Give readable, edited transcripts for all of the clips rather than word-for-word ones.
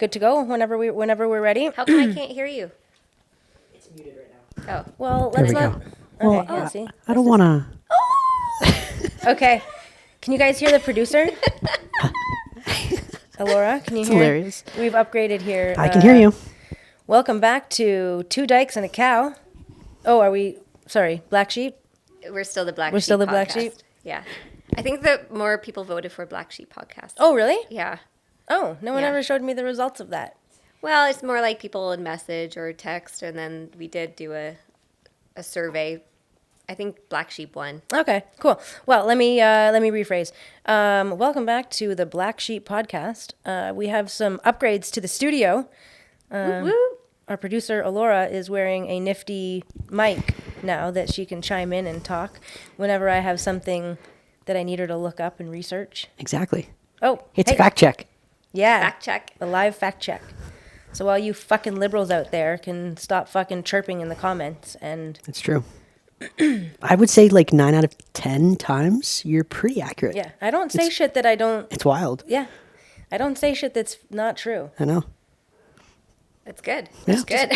good to go whenever we're ready. How come I can't hear you? It's muted right now. Oh. Well, There let's we not. go. Okay, yeah, see. I don't want to. Okay. Can you guys hear the producer? Alora, can you It's hear? hilarious. We've upgraded here. I can hear you. Welcome back to Two Dykes and a Cow. Oh, are we? Sorry, Black Sheep. We're still the Black Sheep. We're still the Black podcast. Sheep? Yeah. I think that more people voted for Black Sheep podcast. Oh, really? Yeah. Oh, no one Yeah. ever showed me the results of that. Well, it's more like people would message or text, and then we did do a survey. I think Black Sheep won. Okay, cool. Well, let me rephrase. Welcome back to the Black Sheep podcast. We have some upgrades to the studio. Woo woo. Our producer Alora is wearing a nifty mic now that she can chime in and talk whenever I have something that I need her to look up and research. Exactly. Oh, It's hey. a fact check. Yeah. Fact check. The live fact check. So all you fucking liberals out there can stop fucking chirping in the comments and It's true. I would say like 9 out of 10 times you're pretty accurate. yeah, I don't say shit that I don't. It's wild. Yeah, I don't say shit that's not true. I know. It's good. Yeah. It's good.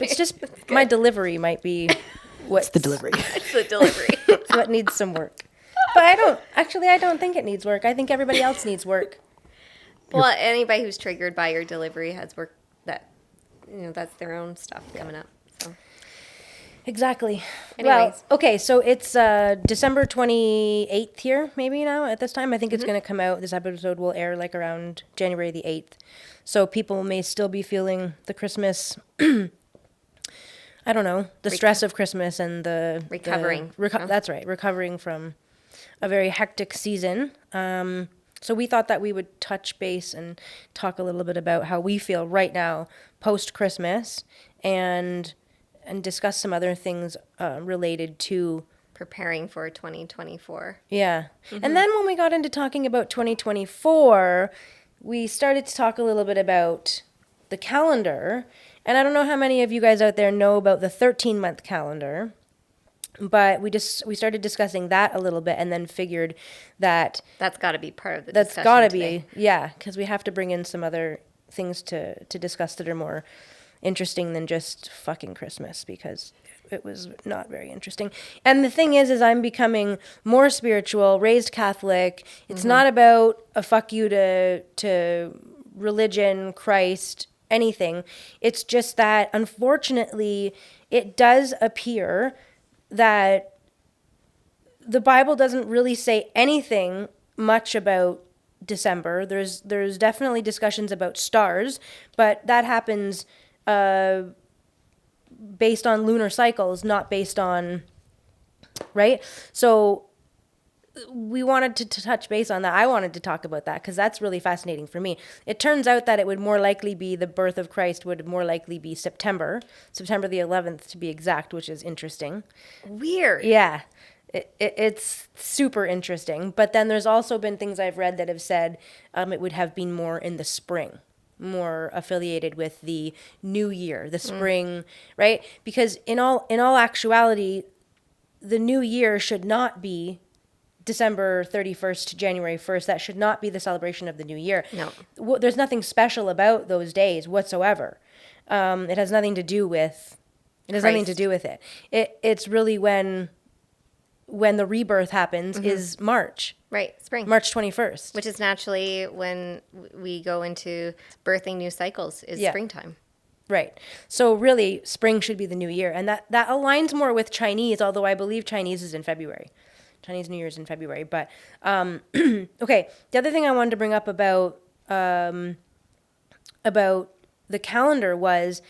It's just my delivery might be what's The delivery. It's the delivery. what needs some work. But I don't think it needs work. I think everybody else needs work. Well, anybody who's triggered by your delivery has work that, that's their own stuff coming up. So. Exactly. Anyways. Well, okay, so it's December 28th here, maybe now at this time. I think it's going to come out. This episode will air like around January the 8th. So people may still be feeling the Christmas, I don't know, the stress of Christmas and the... Recovering. That's right, recovering from a very hectic season. So we thought that we would touch base and talk a little bit about how we feel right now post-Christmas and discuss some other things related to... Preparing for 2024. Yeah. And then when we got into talking about 2024, we started to talk a little bit about the calendar. And I don't know how many of you guys out there know about the 13-month calendar, but we started discussing that a little bit and then figured that... That's got to be part of the That's discussion got to today. be, yeah, because we have to bring in some other things to discuss that are more interesting than just fucking Christmas, because it was not very interesting. And the thing is I'm becoming more spiritual, raised Catholic. It's not about a fuck you to religion, Christ, anything. It's just that, unfortunately, it does appear that the Bible doesn't really say anything much about December. There's definitely discussions about stars, but that happens based on lunar cycles, not based on, right? So we wanted to touch base on that. I wanted to talk about that because that's really fascinating for me. It turns out that it would more likely be the birth of Christ would more likely be September the 11th to be exact, which is interesting. Weird. Yeah, it's super interesting. But then there's also been things I've read that have said it would have been more in the spring, more affiliated with the new year, the spring, right? Because in all actuality, the new year should not be December 31st to January 1st. That should not be the celebration of the new year. No. There's nothing special about those days whatsoever. It has nothing to do with it. It's really when the rebirth happens is March. Right. Spring. March 21st. Which is naturally when we go into birthing new cycles is springtime. Right. So really, spring should be the new year. And that aligns more with Chinese, although I believe Chinese is in February. Chinese New Year's in February. But, okay, the other thing I wanted to bring up about the calendar was,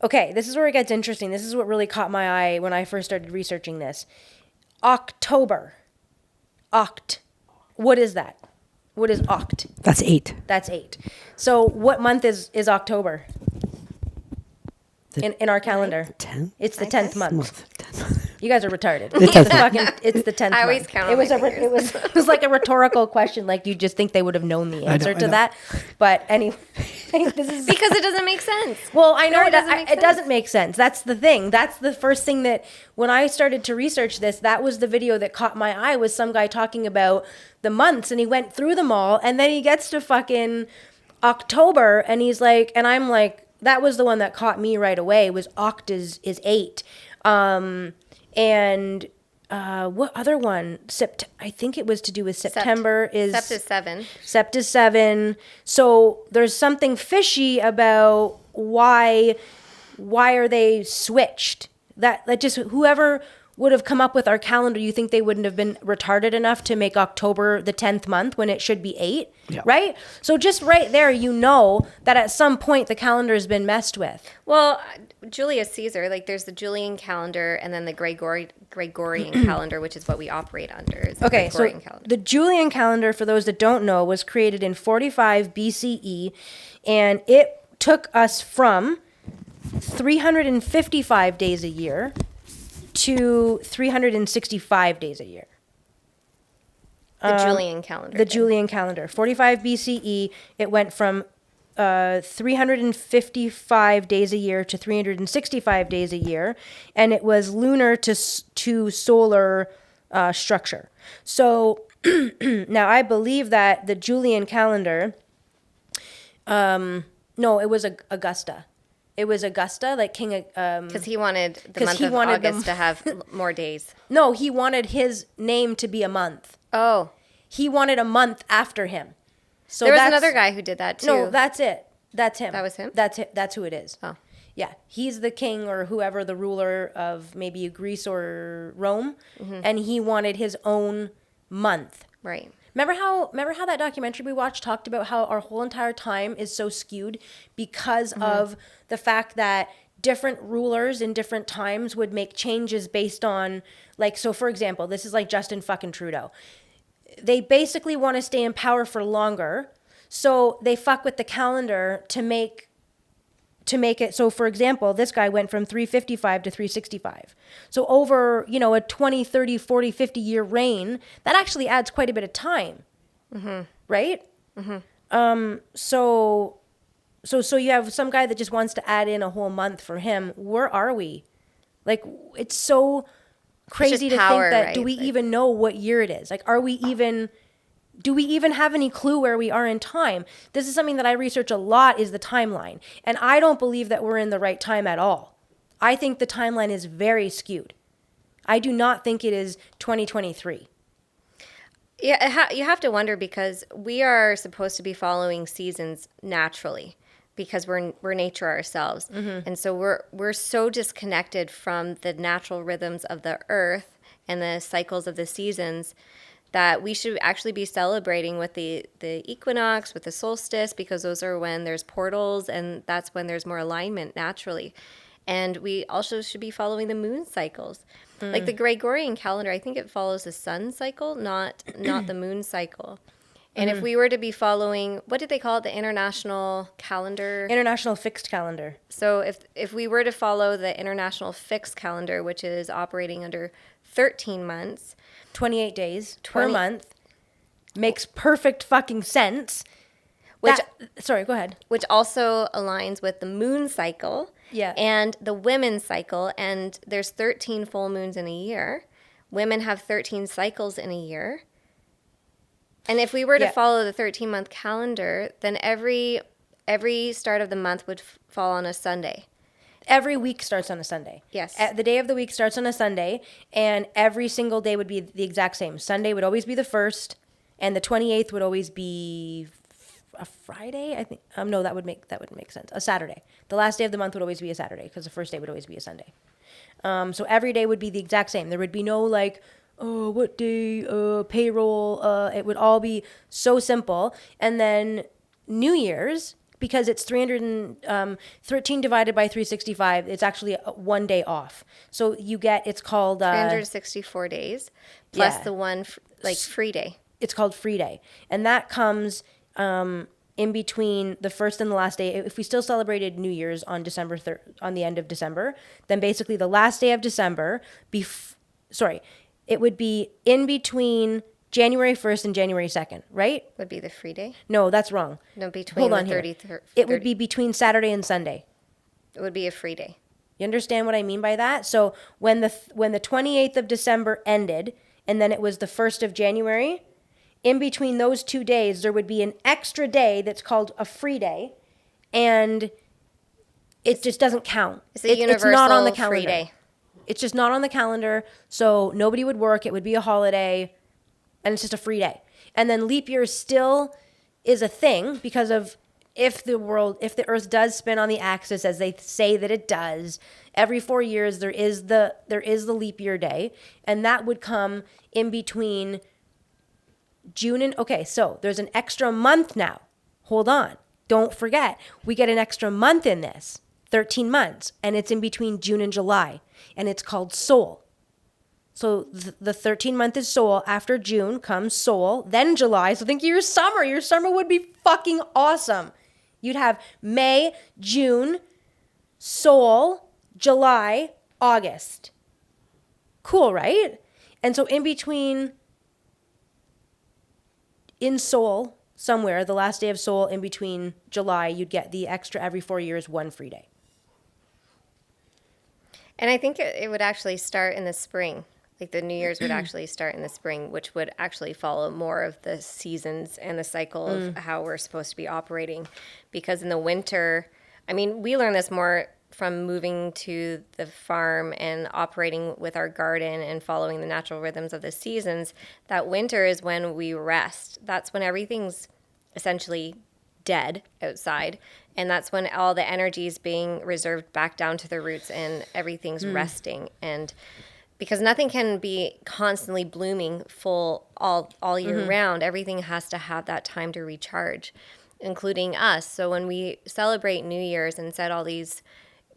okay, this is where it gets interesting. This is what really caught my eye when I first started researching this. October. Oct. What is that? What is oct? That's 8. That's 8. So what month is October in our calendar? 10? It's the 10th month. 10. You guys are retarded. The 10th month. It's the 10th I always month. count on It was my it was like a rhetorical question. Like you just think they would have known the answer I to know. that. But anyway, this is Because it doesn't make sense. well, I know No, it doesn't make sense. That's the thing. That's the first thing that when I started to research this, that was the video that caught my eye, was some guy talking about the months, and he went through them all, and then he gets to fucking October, and he's like, and I'm like, that was the one that caught me right away. Was Oct is 8, and what other one? I think it was to do with September. Sept is 7. Sept is 7. So there's something fishy about why are they switched? That just whoever would have come up with our calendar, you think they wouldn't have been retarded enough to make October the 10th month when it should be 8, right? So just right there, you know that at some point the calendar has been messed with. Well, Julius Caesar, like there's the Julian calendar and then the Gregorian calendar, which is what we operate under. Is the Okay, Gregorian so calendar. the Julian calendar, for those that don't know, was created in 45 BCE, and it took us from 355 days a year to 365 days a year. The Julian calendar. The Julian calendar. 45 BCE, it went from 355 days a year to 365 days a year, and it was lunar to solar structure. So now I believe that the Julian calendar, no, it was Augusta. It was Augusta, like King. Because he wanted the 'cause month he of wanted August to have more days. No, he wanted his name to be a month. Oh. He wanted a month after him. So There was that's- another guy who did that too. No, that's it. That's him. That was him? That's it. That's who it is. Oh. Yeah, he's the king or whoever, the ruler of maybe Greece or Rome, and he wanted his own month. Right. Remember how that documentary we watched talked about how our whole entire time is so skewed because of the fact that different rulers in different times would make changes based on, like, so for example, this is like Justin fucking Trudeau. They basically want to stay in power for longer, so they fuck with the calendar to make it. So for example, this guy went from 355 to 365. So over, a 20, 30, 40, 50 year reign, that actually adds quite a bit of time. Right? So you have some guy that just wants to add in a whole month for him. Where are we? Like, it's so crazy to power, think that, right? do we Like, even know what year it is? Like, do we even have any clue where we are in time? This is something that I research a lot, is the timeline. And I don't believe that we're in the right time at all. I think the timeline is very skewed. I do not think it is 2023. Yeah, you have to wonder because we are supposed to be following seasons naturally because we're nature ourselves. And so we're so disconnected from the natural rhythms of the earth and the cycles of the seasons that we should actually be celebrating with the equinox, with the solstice, because those are when there's portals and that's when there's more alignment naturally. And we also should be following the moon cycles. Like the Gregorian calendar, I think it follows the sun cycle, not the moon cycle. And if we were to be following, what did they call it? The international calendar? International fixed calendar. So if we were to follow the international fixed calendar, which is operating under 13 months, 28 days per month, makes perfect fucking sense. Sorry, go ahead. Which also aligns with the moon cycle and the women's cycle. And there's 13 full moons in a year. Women have 13 cycles in a year. And if we were to follow the 13-month calendar, then every start of the month would fall on a Sunday. Every week starts on a Sunday. Yes. The day of the week starts on a Sunday, and every single day would be the exact same. Sunday would always be the 1st, and the 28th would always be a Friday, I think. No, that would make sense. A Saturday. The last day of the month would always be a Saturday because the first day would always be a Sunday. So every day would be the exact same. There would be no what day, payroll. It would all be so simple. And then New Year's, because it's 313 divided by 365, it's actually one day off. So you get, it's called 364 days plus the one free day. It's called free day, and that comes in between the first and the last day. If we still celebrated New Year's on December on the end of December, then basically the last day of December, it would be in between January 1st and January 2nd, right? Would be the free day? No, that's wrong. No, between Hold on the 30th. here. It would be between Saturday and Sunday. It would be a free day. You understand what I mean by that? So when the 28th of December ended, and then it was the 1st of January, in between those 2 days, there would be an extra day that's called a free day, and it just doesn't count. It's a universal it's not on the calendar. free day. It's just not on the calendar, so nobody would work. It would be a holiday, and it's just a free day. And then leap year still is a thing because of if the Earth does spin on the axis as they say that it does, every 4 years there is the leap year day, and that would come in between June and okay. So there's an extra month now. Hold on, don't forget we get an extra month in this. 13 months, and it's in between June and July, and it's called Soul. So the 13 month is Soul. After June comes Soul, then July. So think of your summer. Your summer would be fucking awesome. You'd have May, June, Soul, July, August. Cool, right? And so in between, in Soul, somewhere, the last day of Soul, in between July, you'd get the extra every 4 years, one free day. And I think it would actually start in the spring. Like the New Year's would actually start in the spring, which would actually follow more of the seasons and the cycle of how we're supposed to be operating. Because in the winter, I mean, we learn this more from moving to the farm and operating with our garden and following the natural rhythms of the seasons, that winter is when we rest. That's when everything's essentially dead outside, and that's when all the energy is being reserved back down to the roots and everything's resting. And because nothing can be constantly blooming full all year round, everything has to have that time to recharge, including us. So when we celebrate New Year's and set all these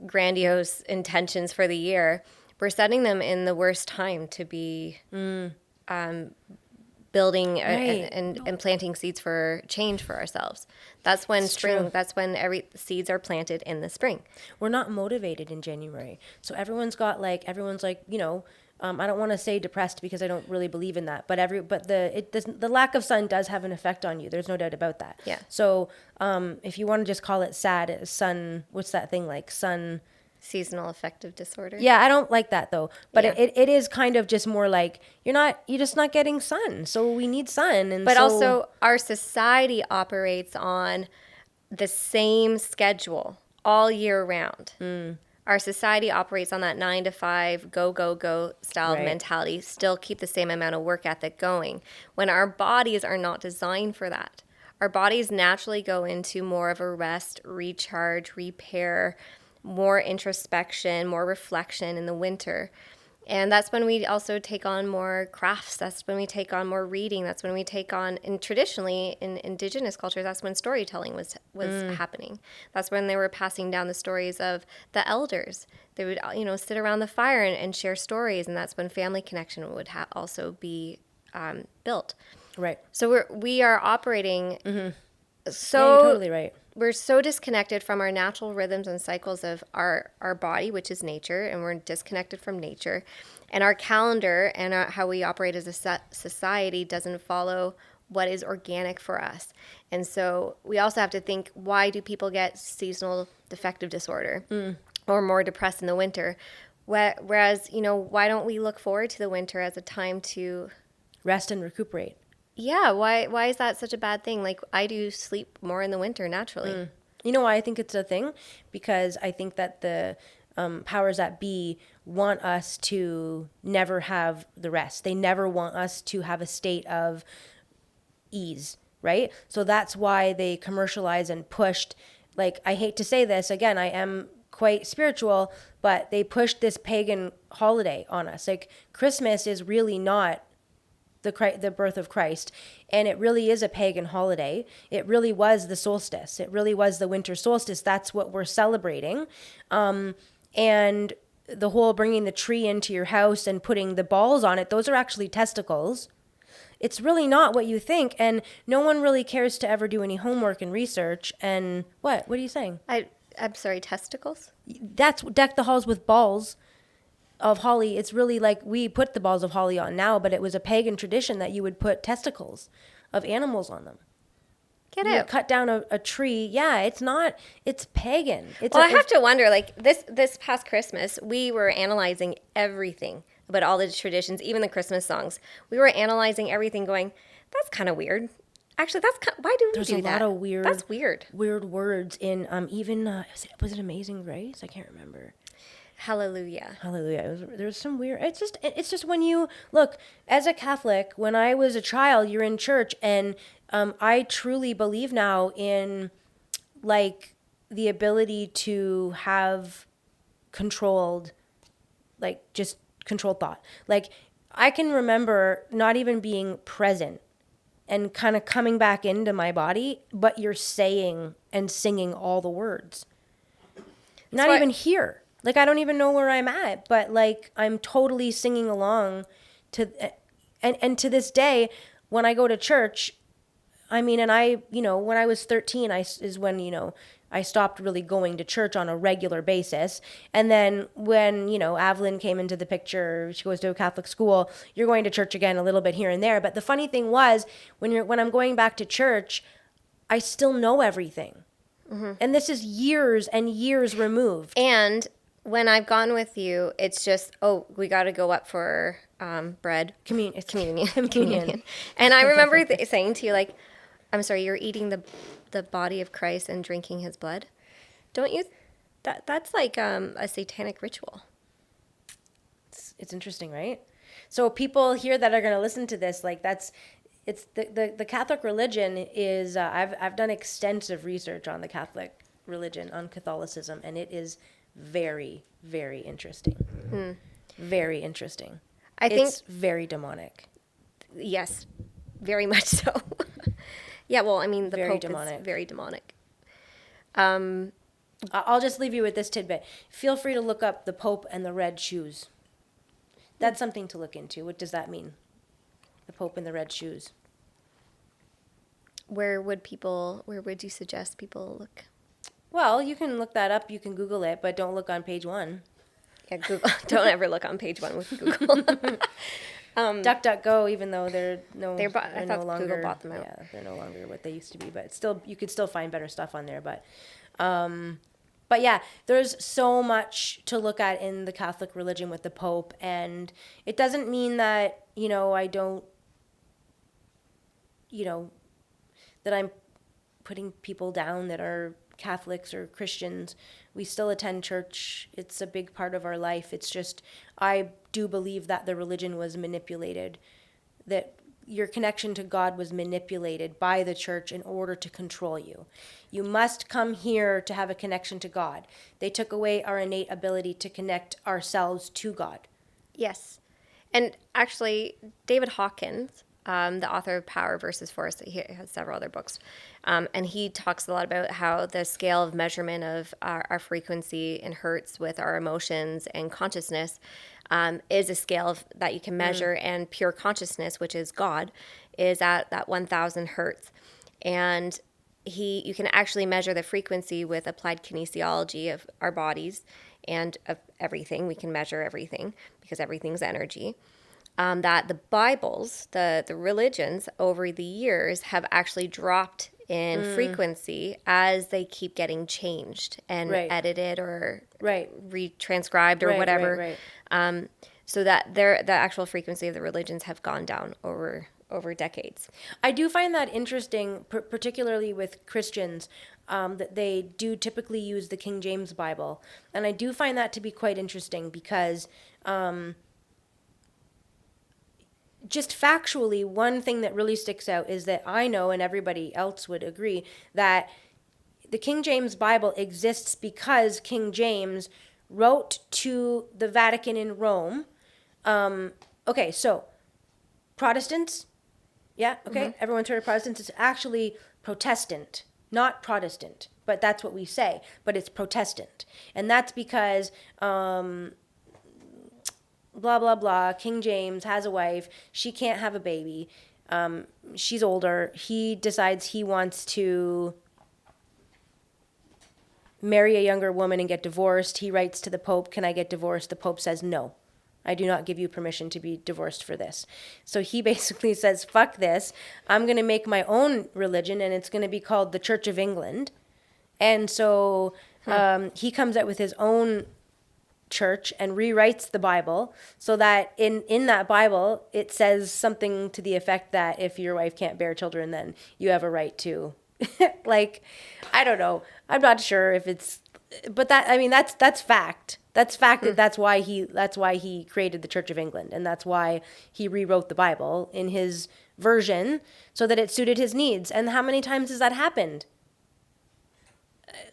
grandiose intentions for the year, we're setting them in the worst time to be building and planting seeds for change for ourselves. That's when spring, that's when seeds are planted in the spring. We're not motivated in January. So everyone's like, you know, I don't want to say depressed because I don't really believe in that, but the lack of sun does have an effect on you. There's no doubt about that. Yeah. So if you want to just call it sad, what's that thing like sun? Seasonal affective disorder. Yeah, I don't like that though. But Yeah. it is kind of just more like you're just not getting sun. So we need sun. But also our society operates on the same schedule all year round. Our society operates on that 9 to 5, go style mentality, still keep the same amount of work ethic going, when our bodies are not designed for that. Our bodies naturally go into more of a rest, recharge, repair, more introspection, more reflection in the winter. And that's when we also take on more crafts. That's when we take on more reading. That's when we take on, and traditionally in indigenous cultures, that's when storytelling was happening. That's when they were passing down the stories of the elders. They would, sit around the fire and share stories, and that's when family connection would also be built. Right. So we are operating so Yeah, you're totally right. We're so disconnected from our natural rhythms and cycles of our body, which is nature, and we're disconnected from nature. And our calendar and how we operate as a society doesn't follow what is organic for us. And so we also have to think, why do people get seasonal affective disorder or more depressed in the winter? Whereas, why don't we look forward to the winter as a time to Rest and recuperate. Yeah, why is that such a bad thing? Like, I do sleep more in the winter naturally. You know why I think it's a thing? Because I think that the powers that be want us to never have the rest. They never want us to have a state of ease, right? So that's why they commercialized and pushed, like, I hate to say this, again, I am quite spiritual, but they pushed this pagan holiday on us. Like, Christmas is really not the birth of Christ, and it really is a pagan holiday. It really was the solstice. It really was the winter solstice. That's what we're celebrating. And the whole bringing the tree into your house and putting the balls on it, those are actually testicles. It's really not what you think, and no one really cares to ever do any homework and research. And what are you saying? I'm sorry, testicles? That's deck the halls with balls of holly. It's really like we put the balls of holly on now, but it was a pagan tradition that you would put testicles of animals on them. Get You it? would cut down a tree. Yeah, it's pagan. I have to wonder, like, this past Christmas, we were analyzing everything about all the traditions, even the Christmas songs. We were analyzing everything going, That's kind of weird. Actually, why do we There's do a that? lot of weird. That's weird. Weird words in even was it Amazing Grace? I can't remember. Hallelujah. Hallelujah. There's some weird. It's just when you look as a Catholic. When I was a child, you're in church, and I truly believe now in like the ability to have controlled, like just controlled thought. Like I can remember not even being present and kind of coming back into my body, but you're saying and singing all the words. Not even here. Like I don't even know where I'm at, but like I'm totally singing along to and to this day when I go to church, I mean, and I, when I was 13, is when, I stopped really going to church on a regular basis. And then when, Evelyn came into the picture, she goes to a Catholic school, you're going to church again a little bit here and there. But the funny thing was when I'm going back to church, I still know everything. Mm-hmm. And this is years and years removed. And when I've gone with you, it's just, we got to go up for bread. Communion. Communion. And I remember saying to you, like, I'm sorry, you're eating the body of Christ and drinking his blood? Don't you? That's like a satanic ritual. It's interesting, right? So people here that are going to listen to this, like it's the Catholic religion is, I've done extensive research on the Catholic religion, on Catholicism, and it is very, very interesting. Very interesting. I think it's very demonic. Yes, very much so. Yeah, well, I mean, the Very Pope demonic. is very demonic. I'll just leave you with this tidbit. Feel free to look up the Pope and the red shoes. That's something to look into. What does that mean? The Pope and the red shoes. Where would you suggest people look? Well, you can look that up. You can Google it, but don't look on page 1. Yeah, Google. Don't ever look on page 1 with Google. DuckDuckGo, even though they're no longer, Google bought them out. Yeah, they're no longer what they used to be, but still, you could still find better stuff on there. But yeah, there's so much to look at in the Catholic religion with the Pope, and it doesn't mean that I don't, that I'm putting people down that are Catholics or Christians. We still attend church. It's a big part of our life. It's just, I do believe that the religion was manipulated, that your connection to God was manipulated by the church in order to control you. You must come here to have a connection to God. They took away our innate ability to connect ourselves to God. Yes. And actually, David Hawkins, the author of Power versus Force, he has several other books, and he talks a lot about how the scale of measurement of our frequency in hertz with our emotions and consciousness is a scale that you can measure, and pure consciousness, which is God, is at that 1,000 hertz. And you can actually measure the frequency with applied kinesiology of our bodies and of everything. We can measure everything because everything's energy. That the Bibles, the religions over the years have actually dropped in frequency as they keep getting changed and edited or retranscribed or whatever. So that the actual frequency of the religions have gone down over decades. I do find that interesting, particularly with Christians, that they do typically use the King James Bible. And I do find that to be quite interesting because just factually, one thing that really sticks out is that I know, and everybody else would agree, that the King James Bible exists because King James wrote to the Vatican in Rome. Okay, so Protestants, yeah, okay, everyone's heard of Protestants. It's actually Protestant, not Protestant, but that's what we say, but it's Protestant. And that's because blah, blah, blah, King James has a wife, she can't have a baby, she's older, he decides he wants to marry a younger woman and get divorced. He writes to the Pope, can I get divorced? The Pope says, no, I do not give you permission to be divorced for this. So he basically says, fuck this, I'm going to make my own religion, and it's going to be called the Church of England. And so he comes out with his own church and rewrites the Bible so that in that Bible it says something to the effect that if your wife can't bear children, then you have a right to. Like, I don't know. I'm not sure if it's, but that, I mean, that's fact. That's fact. That's why he created the Church of England, and that's why he rewrote the Bible in his version so that it suited his needs. And how many times has that happened?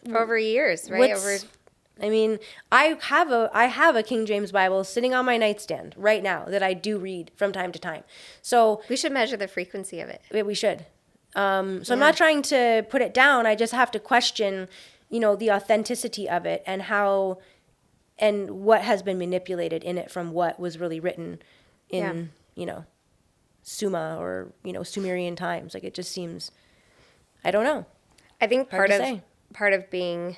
Over years, right? I mean, I have a King James Bible sitting on my nightstand right now that I do read from time to time. So We should measure the frequency of it. we should. I'm not trying to put it down. I just have to question, the authenticity of it and how and what has been manipulated in it from what was really written in, Suma or, Sumerian times. Like, it just seems, I don't know. I think Hard to say. part of being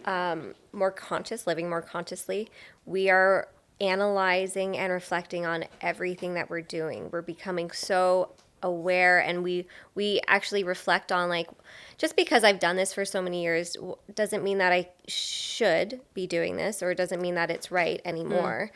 more conscious, living more consciously, we are analyzing and reflecting on everything that we're doing. We're becoming so aware, and we actually reflect on, like, just because I've done this for so many years doesn't mean that I should be doing this, or it doesn't mean that it's right anymore.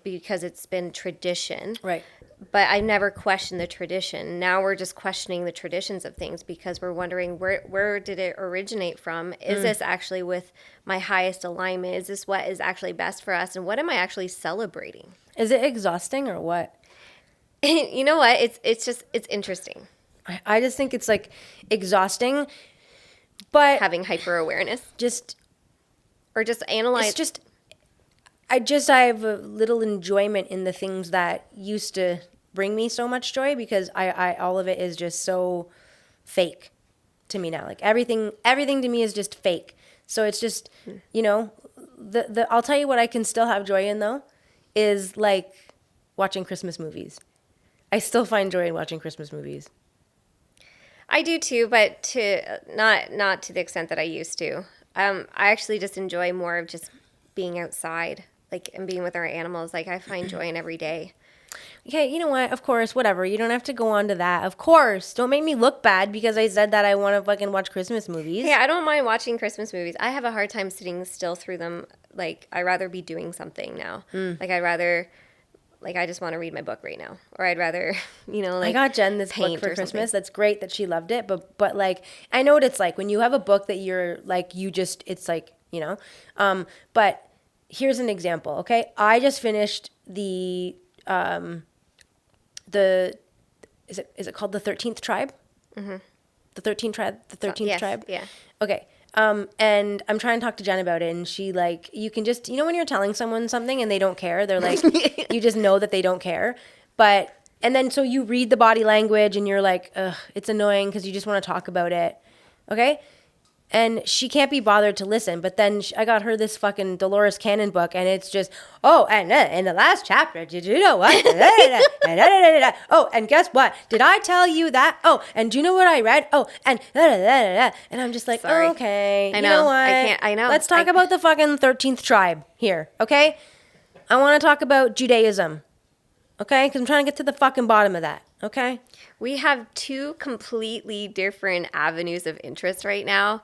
Because it's been tradition. Right. But I never questioned the tradition. Now we're just questioning the traditions of things because we're wondering where did it originate from? Is this actually with my highest alignment? Is this what is actually best for us? And what am I actually celebrating? Is it exhausting or what? You know what? It's interesting I just think it's like exhausting, but having hyper awareness just or just analyze. it's just I have a little enjoyment in the things that used to bring me so much joy because I all of it is just so fake to me now. Like everything to me is just fake. So it's just, the I'll tell you what I can still have joy in though is like watching Christmas movies. I still find joy in watching Christmas movies. I do too, but to not to the extent that I used to. I actually just enjoy more of just being outside, like, and being with our animals. Like, I find joy in every day. Okay, you know what? Of course, whatever. You don't have to go on to that. Of course. Don't make me look bad because I said that I want to fucking watch Christmas movies. Yeah, I don't mind watching Christmas movies. I have a hard time sitting still through them. Like, I'd rather be doing something now. Like, I just want to read my book right now. Or I'd rather, I got Jen this book paint for or Christmas. something. That's great that she loved it. But like, I know what it's like when you have a book that you're like, it's like, but here's an example. Okay. I just finished is it called the 13th Tribe? Mm-hmm. The 13th Tribe? Yes, Tribe? yeah. Okay. And I'm trying to talk to Jen about it, and she, like, you can just, when you're telling someone something and they don't care, they're like, you just know that they don't care. And then so you read the body language and you're like, ugh, it's annoying because you just want to talk about it. Okay? And she can't be bothered to listen. But then I got her this fucking Dolores Cannon book, and it's just, oh, and in the last chapter, did you know what? Oh, and guess what? Did I tell you that? Oh, and do you know what I read? Oh, and and I'm just like, Sorry. oh, okay. I know. You know what? I know. Let's talk about the fucking 13th tribe here, okay? I want to talk about Judaism, okay? Because I'm trying to get to the fucking bottom of that, okay? We have two completely different avenues of interest right now,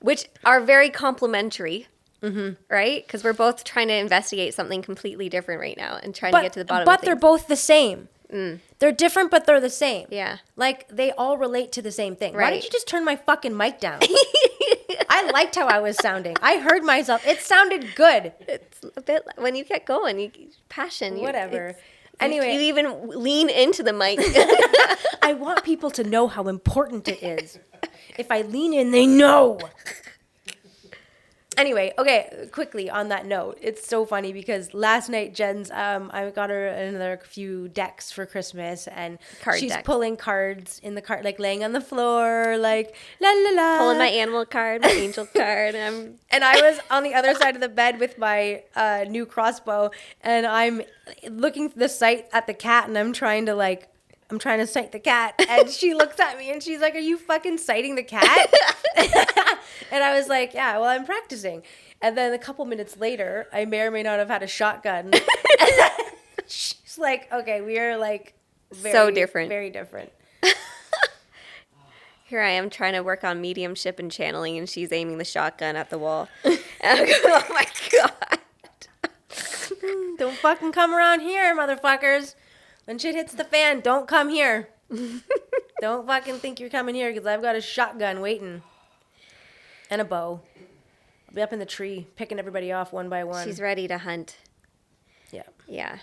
which are very complementary, right? Because we're both trying to investigate something completely different right now and trying to get to the bottom of But things. they're both the same. They're different, but they're the same. Yeah. Like, they all relate to the same thing. Why Right. did you just turn my fucking mic down? I liked how I was sounding. I heard myself. It sounded good. It's a bit, when you get going, passion. Whatever. Anyway. You even lean into the mic. I want people to know how important it is. If I lean in, they know. Anyway, okay, quickly on that note, it's so funny because last night Jen's, I got her another few decks for Christmas, and she's decks. pulling cards in the card, like laying on the floor, like la la la. Pulling my animal card, my angel card. And I was on the other side of the bed with my new crossbow, and I'm looking the sight at the cat, and I'm trying to sight the cat, and she looks at me and she's like, "Are you fucking sighting the cat?" And I was like, "Yeah, well, I'm practicing." And then a couple minutes later, I may or may not have had a shotgun. She's like, "Okay, we are like So different. very different." here I am trying to work on mediumship and channeling, and she's aiming the shotgun at the wall. And I'm going, oh my God. Don't fucking come around here, motherfuckers. When shit hits the fan, don't come here. Don't fucking think you're coming here because I've got a shotgun waiting. And a bow. I'll be up in the tree picking everybody off one by one. She's ready to hunt. Yeah. Yeah.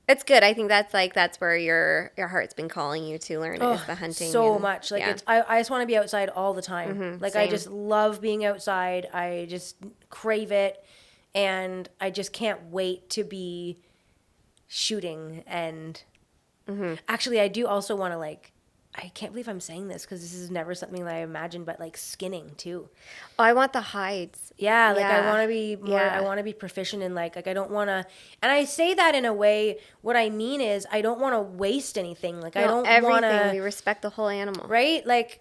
It's good. I think that's where your heart's been calling you to learn is the hunting. So and- much. Like yeah. I just want to be outside all the time. Like I same. just love being outside. I just crave it. And I just can't wait to be shooting. And actually I do also want to like, I can't believe I'm saying this because this is never something that I imagined, but like skinning too. Oh, I want the hides. Yeah, like I Yeah. want to be more. Yeah. I want to be proficient in like I don't want to. And I say that in a way. What I mean is I don't want to waste anything. Like I No, don't everything. want We to. respect the whole animal. Right, like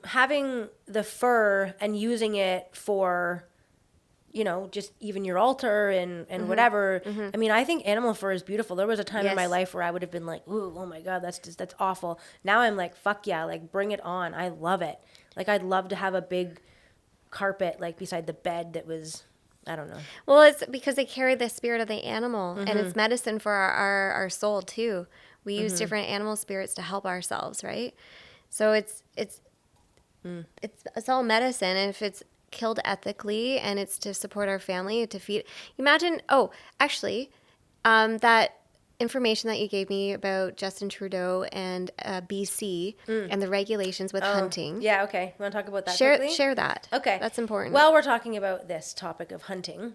having the fur and using it for, you know, just even your altar and whatever. I mean, I think animal fur is beautiful. There was a time in my Yes. life where I would have been like, ooh, oh my God, that's awful. Now I'm like, fuck yeah, like bring it on. I love it. Like I'd love to have a big carpet like beside the bed that was, I don't know. Well, it's because they carry the spirit of the animal, and it's medicine for our soul too. We use different animal spirits to help ourselves, right? So it's all medicine, and if it's killed ethically and it's to support our family, to feed. Imagine. Oh, actually, that information that you gave me about Justin Trudeau and BC and the regulations with hunting. Yeah, okay. Want to talk about that quickly? Share that. Okay. That's important. Well, we're talking about this topic of hunting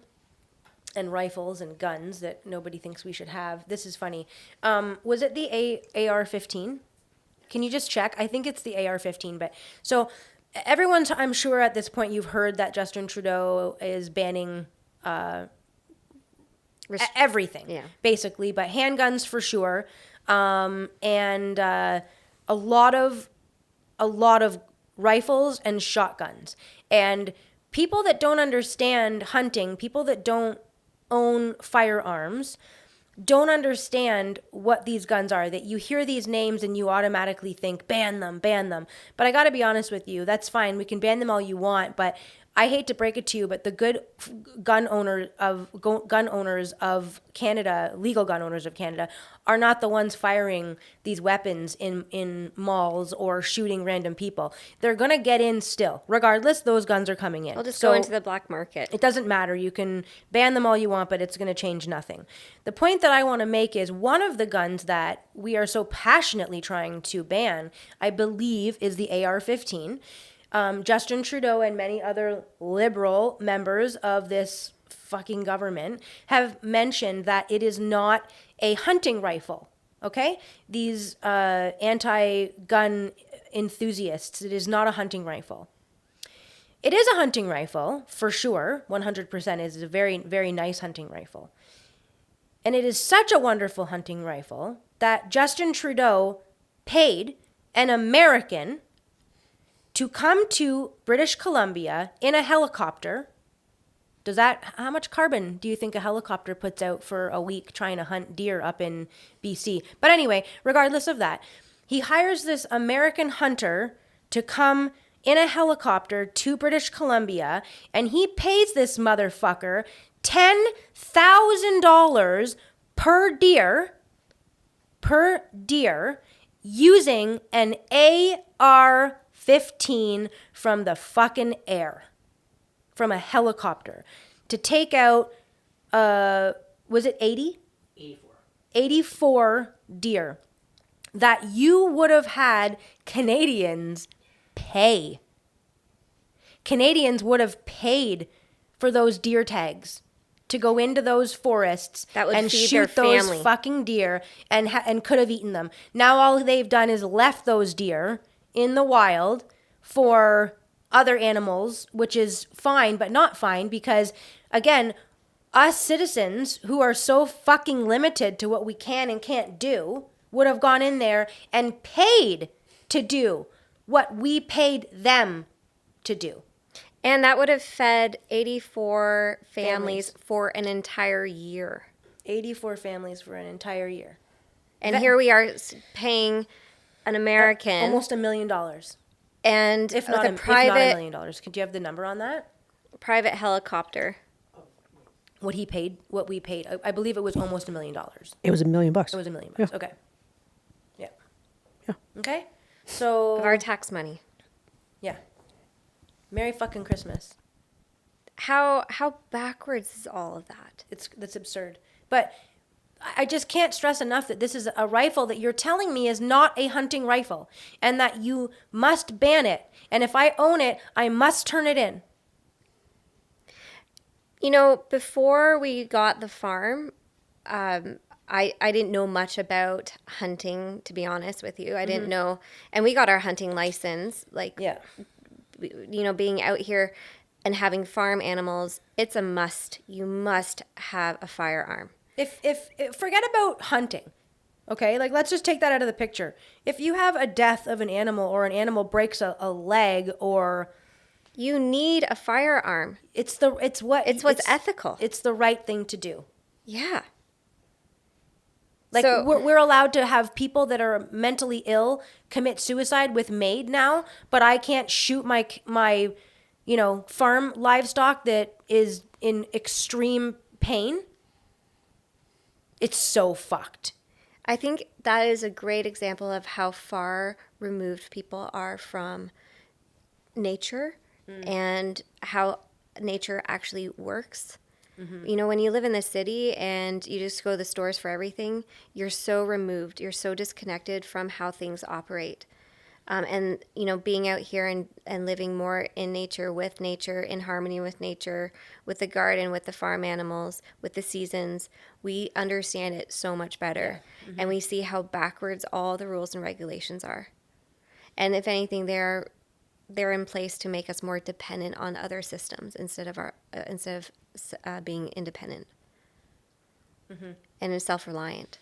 and rifles and guns that nobody thinks we should have. This is funny. Was it the AR-15? Can you just check? I think it's the AR-15. But so everyone's, I'm sure at this point you've heard that Justin Trudeau is banning everything, Yeah. basically, but handguns for sure, and a lot of rifles and shotguns. And people that don't understand hunting, people that don't own firearms, don't understand what these guns are. That you hear these names and you automatically think, ban them, ban them. But I got to be honest with you, that's fine. We can ban them all you want, but I hate to break it to you, but the good gun owners of Canada, legal gun owners of Canada, are not the ones firing these weapons in malls or shooting random people. They're going to get in still. Regardless, those guns are coming in. They'll just go into the black market. It doesn't matter. You can ban them all you want, but it's going to change nothing. The point that I want to make is one of the guns that we are so passionately trying to ban, I believe, is the AR-15. Justin Trudeau and many other liberal members of this fucking government have mentioned that it is not a hunting rifle, okay? These anti-gun enthusiasts, it is not a hunting rifle. It is a hunting rifle, for sure. 100% is a very, very nice hunting rifle. And it is such a wonderful hunting rifle that Justin Trudeau paid an American to come to British Columbia in a helicopter. How much carbon do you think a helicopter puts out for a week trying to hunt deer up in BC? But anyway, regardless of that, he hires this American hunter to come in a helicopter to British Columbia, and he pays this motherfucker $10,000 per deer using an AR-15 from the fucking air, from a helicopter, to take out, was it 80? 84 deer that you would have had Canadians pay. Canadians would have paid for those deer tags to go into those forests That would and feed shoot their those family. fucking deer and could have eaten them. Now all they've done is left those deer in the wild for other animals, which is fine, but not fine because, again, us citizens who are so fucking limited to what we can and can't do would have gone in there and paid to do what we paid them to do. And that would have fed 84 families for an entire year. 84 families for an entire year. And here we are paying an American Almost $1 million. and If with not, a if not $1 private million. Could you have the number on that? private helicopter. what he paid, what we paid. I believe it was almost $1 million. It was $1 million. It was $1 million. Yeah. Okay. Yeah. Yeah. Okay. So Of our tax money. yeah. Merry fucking Christmas. How backwards is all of that? That's absurd. But I just can't stress enough that this is a rifle that you're telling me is not a hunting rifle and that you must ban it. And if I own it, I must turn it in. You know, before we got the farm, I didn't know much about hunting, to be honest with you. I didn't know, and we got our hunting license, like, Yeah. you know, being out here and having farm animals, it's a must. You must have a firearm. If forget about hunting, okay? Like, let's just take that out of the picture. If you have a death of an animal or an animal breaks a leg or You need a firearm. it's what's ethical. It's the right thing to do. Yeah. Like, So- we're allowed to have people that are mentally ill commit suicide with MAID now, but I can't shoot my farm livestock that is in extreme pain. It's so fucked. I think that is a great example of how far removed people are from nature and how nature actually works. You know, when you live in the city and you just go to the stores for everything, you're so removed, you're so disconnected from how things operate. And, you know, being out here and living more in nature, in harmony with nature, with the garden, with the farm animals, with the seasons, we understand it so much better. Yeah. And we see how backwards all the rules and regulations are. And if anything, they're in place to make us more dependent on other systems instead of being independent and self-reliant.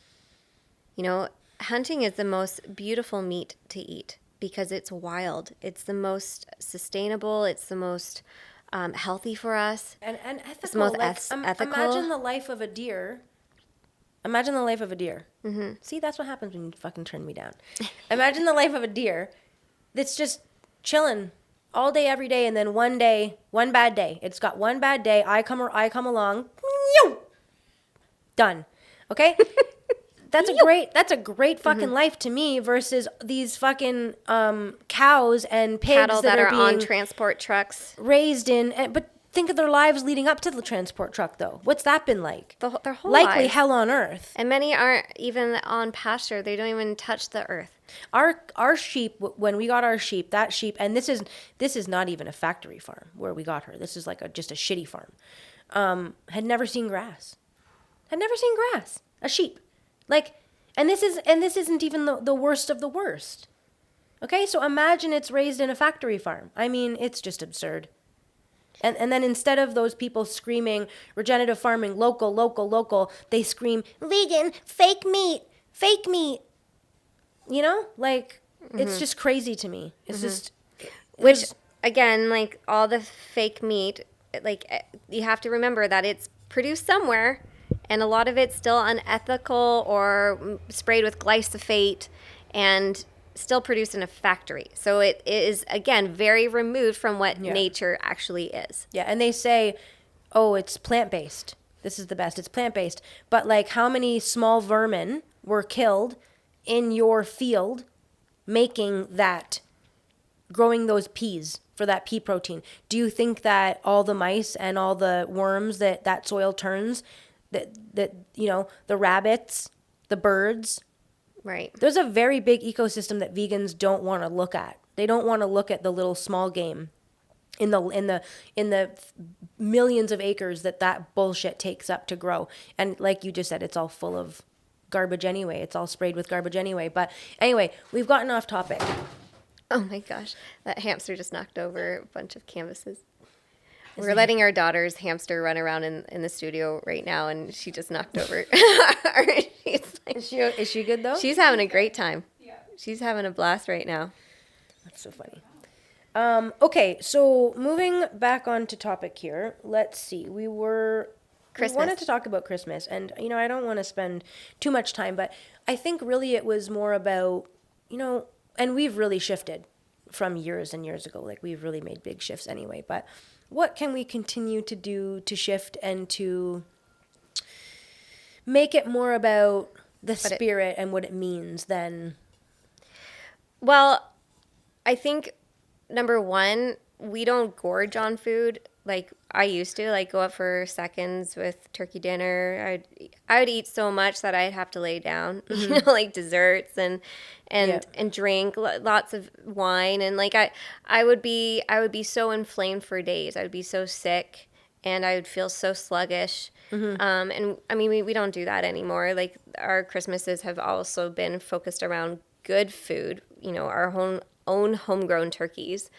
You know, hunting is the most beautiful meat to eat because it's wild. It's the most sustainable. It's the most healthy for us. And ethical. It's the most Imagine ethical. the life of a deer. Imagine the life of a deer. Mm-hmm. See, that's what happens when you fucking turn me down. Imagine the life of a deer that's just chilling all day, every day, and then one day, one bad day. It's got one bad day. I come along. Done. Okay? That's a great fucking life to me versus these fucking cows and pigs Cattle that are on being transport trucks. raised in. But think of their lives leading up to the transport truck, though. What's that been like? Their whole Likely lives. hell on earth. And many aren't even on pasture. They don't even touch the earth. Our sheep, when we got our sheep, that sheep, and this is not even a factory farm where we got her. This is like just a shitty farm. Had never seen grass. A sheep. Like, and this isn't even the worst of the worst. Okay, so imagine it's raised in a factory farm. I mean, it's just absurd. And then instead of those people screaming regenerative farming, local, they scream vegan, fake meat. You know, like, it's just crazy to me. It's just, Which, again, like all the fake meat, like you have to remember that it's produced somewhere, and a lot of it's still unethical or sprayed with glyphosate and still produced in a factory. So it is, again, very removed from what nature actually is. Yeah, and they say, oh, it's plant-based. This is the best. It's plant-based. But, like, how many small vermin were killed in your field making that, growing those peas for that pea protein? Do you think that all the mice and all the worms that soil turns, that you know, the rabbits, the birds, Right. there's a very big ecosystem that vegans don't want to look at. They don't want to look at the little small game in the millions of acres that bullshit takes up to grow. And like you just said, it's all full of garbage anyway. It's all sprayed with garbage anyway. But anyway, we've gotten off topic. Oh my gosh, that hamster just knocked over a bunch of canvases. We're letting our daughter's hamster run around in the studio right now, and she just knocked over. Is she good though? She's having a great time. Yeah. She's having a blast right now. That's so funny. Okay, so moving back onto topic here. Let's see. We wanted to talk about Christmas, and you know, I don't want to spend too much time, but I think really it was more about, you know, and we've really shifted from years and years ago. Like, we've really made big shifts anyway, but what can we continue to do to shift and to make it more about the spirit and what it means than. Well, I think number one, we don't gorge on food like I used to. Like go up for seconds with turkey dinner. I would eat so much that I'd have to lay down. You know, like desserts and drink lots of wine, and like I would be so inflamed for days. I would be so sick, and I would feel so sluggish. And I mean, we don't do that anymore. Like our Christmases have also been focused around good food. You know, our own homegrown turkeys,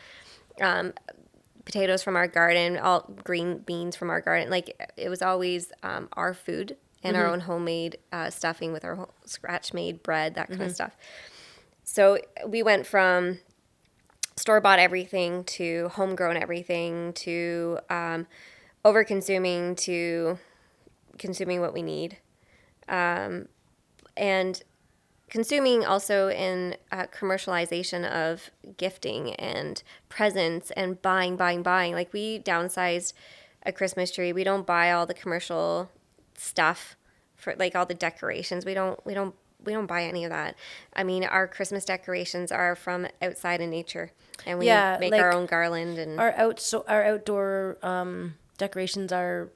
potatoes from our garden, all green beans from our garden. Like it was always our food and our own homemade stuffing with our scratch-made bread, that kind of stuff. So we went from store-bought everything to homegrown everything to over-consuming to consuming what we need. And consuming also in commercialization of gifting and presents and buying. Like we downsized a Christmas tree. We don't buy all the commercial stuff for like all the decorations. We don't buy any of that. I mean, our Christmas decorations are from outside in nature, and we make like our own garland and our outdoor decorations are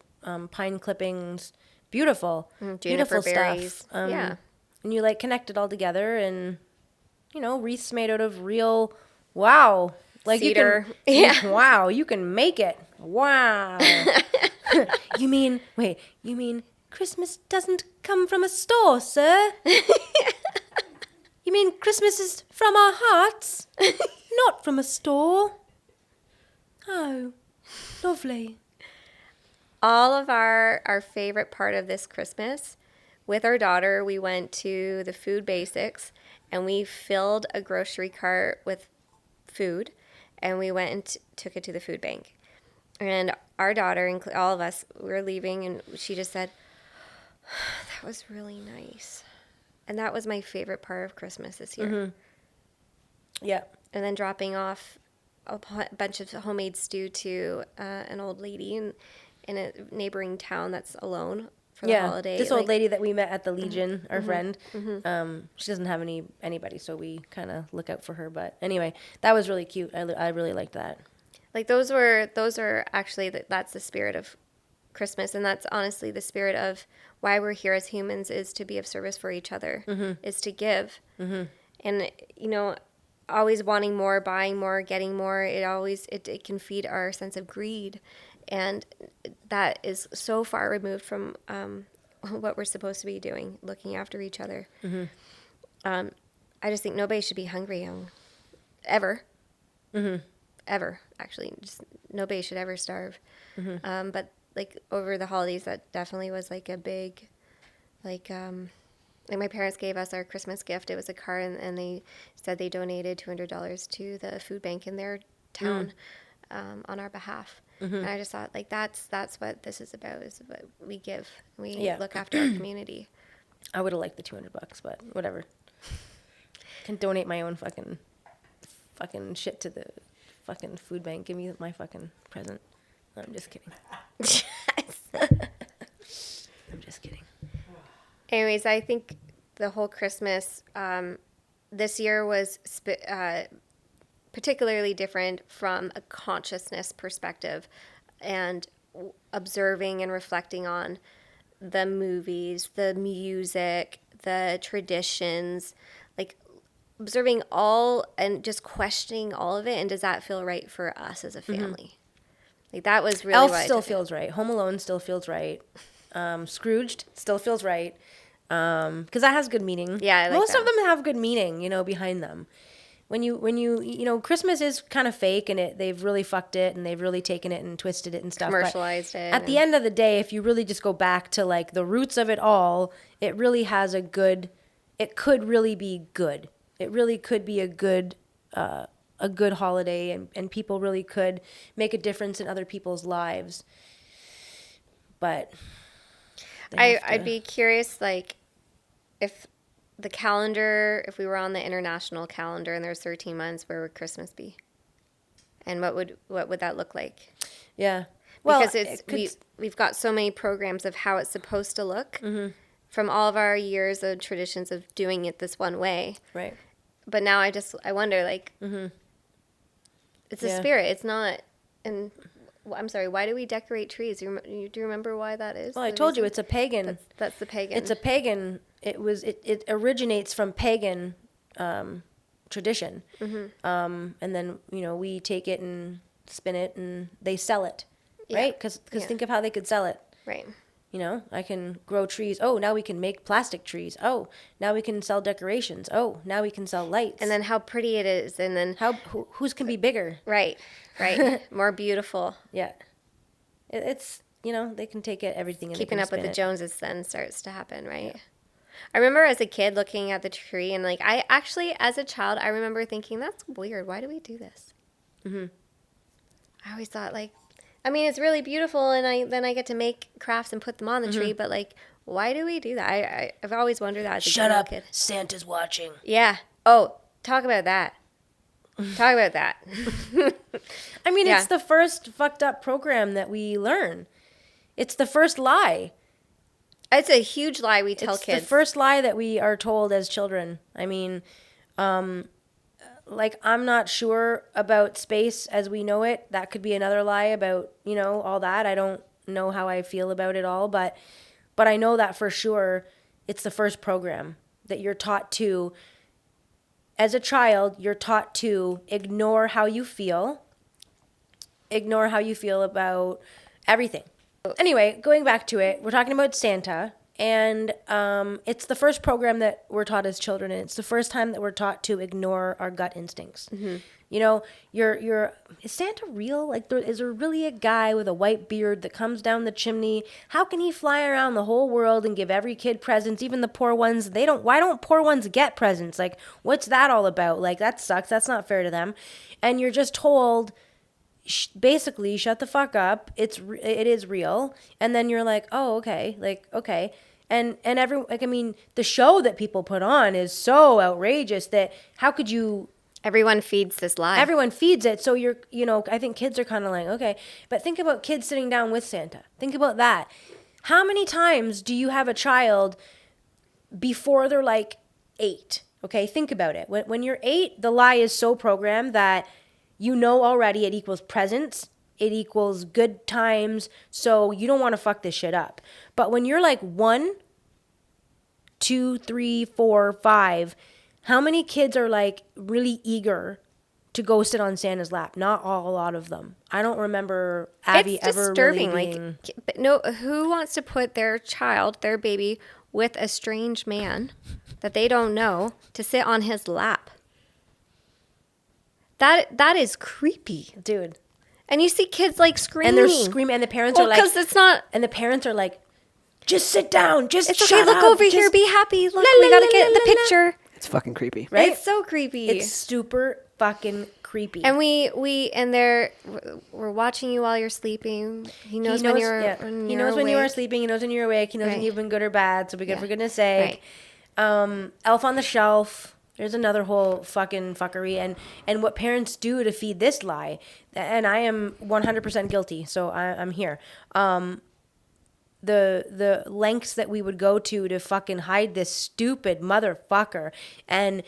pine clippings, beautiful juniper berries. stuff. Yeah. And you like connect it all together, and you know, wreaths made out of real, wow, like cedar. You can, wow, you can make it. Wow. You mean Christmas doesn't come from a store, sir? You mean Christmas is from our hearts, not from a store? Oh, lovely. All of our favorite part of this Christmas, with our daughter, we went to the Food Basics and we filled a grocery cart with food, and we went and took it to the food bank. And our daughter, and all of us, we were leaving, and she just said, "That was really nice." And that was my favorite part of Christmas this year. Yeah. And then dropping off a bunch of homemade stew to an old lady in a neighboring town that's alone for the holiday. This old lady that we met at the Legion, our friend, she doesn't have anybody, so we kind of look out for her. But anyway, that was really cute. I really liked that. Like those are actually that's the spirit of Christmas, and that's honestly the spirit of why we're here as humans, is to be of service for each other, is to give, and you know, always wanting more, buying more, getting more. It can feed our sense of greed. And that is so far removed from what we're supposed to be doing, looking after each other. I just think nobody should be hungry ever. Ever, actually. Just nobody should ever starve. But like over the holidays, that definitely was like a big, like my parents gave us our Christmas gift. It was a car, and they said they donated $200 to the food bank in their town on our behalf. And I just thought, like, that's what this is about, is what we give. We look after our community. I would have liked the $200, but whatever. Can donate my own fucking shit to the fucking food bank. Give me my fucking present. No, I'm just kidding. I'm just kidding. Anyways, I think the whole Christmas this year was particularly different from a consciousness perspective, and observing and reflecting on the movies, the music, the traditions, like observing all and just questioning all of it. And does that feel right for us as a family? Like that was really Elf what still feels right. Home Alone still feels right. Scrooged still feels right. Because that has good meaning. Yeah, I like most that. of them have good meaning, you know, behind them. When you know, Christmas is kind of fake, and they've really fucked it, and they've really taken it and twisted it and stuff. Commercialized it. At the end of the day, if you really just go back to like the roots of it all, it really has it could really be good. It really could be a good holiday, and people really could make a difference in other people's lives. But I'd be curious, like, if we were on the international calendar and there's 13 months, where would Christmas be? And what would that look like? Yeah. Well, because we've got so many programs of how it's supposed to look from all of our years of traditions of doing it this one way. Right. But now I wonder, like, it's a Yeah. spirit. It's not, and I'm sorry, why do we decorate trees? Do you remember why that is? Well, I The told you reason? it's a pagan. That's the pagan. It's a pagan. It originates from pagan tradition. And then we take it and spin it and they sell it, Yeah. right? Because Yeah. think of how they could sell it. Right. I can grow trees. Oh, now we can make plastic trees. Oh, now we can sell decorations. Oh, now we can sell lights. And then how pretty it is. And then, whose can be bigger? right. More beautiful. Yeah. It's they can take it everything. And Keeping they can up with spin the it. Joneses then starts to happen, right? I remember as a kid looking at the tree and like, I actually, as a child, I remember thinking, that's weird. Why do we do this? I always thought like, I mean, it's really beautiful, and then I get to make crafts and put them on the tree. But like, why do we do that? I've always wondered that as a Shut little up, kid. Santa's watching. Yeah. Oh, talk about that. Talk about that. I mean, Yeah. it's the first fucked up program that we learn. It's the first lie. It's a huge lie we tell It's kids. the first lie that we are told as children. I mean, like, I'm not sure about space as we know it. That could be another lie about, all that. I don't know how I feel about it all, but I know that for sure it's the first program that you're taught to, as a child, you're taught to ignore how you feel about everything. Anyway, going back to it, we're talking about Santa, and it's the first program that we're taught as children, and it's the first time that we're taught to ignore our gut instincts. Is Santa real? Like, is there really a guy with a white beard that comes down the chimney? How can he fly around the whole world and give every kid presents, even the poor ones? Why don't poor ones get presents? Like, what's that all about? Like, that sucks. That's not fair to them. And you're just told, basically, shut the fuck up. It is real. And then you're like, oh, okay. Like, okay. And the show that people put on is so outrageous that how could you... Everyone feeds this lie. Everyone feeds it. So I think kids are kind of like, okay. But think about kids sitting down with Santa. Think about that. How many times do you have a child before they're like 8? Okay, think about it. When you're 8, the lie is so programmed that already it equals presents. It equals good times. So you don't want to fuck this shit up. But when you're like 1, 2, 3, 4, 5... How many kids are like really eager to go sit on Santa's lap? Not a lot of them. I don't remember Abby It's ever disturbing. really being... But no, who wants to put their child, their baby, with a strange man that they don't know to sit on his lap? That is creepy, Dude. And you see kids like screaming, And they're screaming, and the parents are like... because it's not... And the parents are like, just sit down, just It's shut okay, look up, over just... here, be happy. Look, La, we la, gotta la, get la, the la, la. picture. It's fucking creepy. Right? It's so creepy. It's super fucking creepy. And we're watching you while you're sleeping. He knows when you're He knows when you are awake. sleeping. He knows when you're awake. He knows when Right. you've been good or bad. So be good, Yeah. for goodness sake. Elf on the Shelf. There's another whole fucking fuckery. And what parents do to feed this lie. And I am 100% guilty. So I'm here. The lengths that we would go to fucking hide this stupid motherfucker and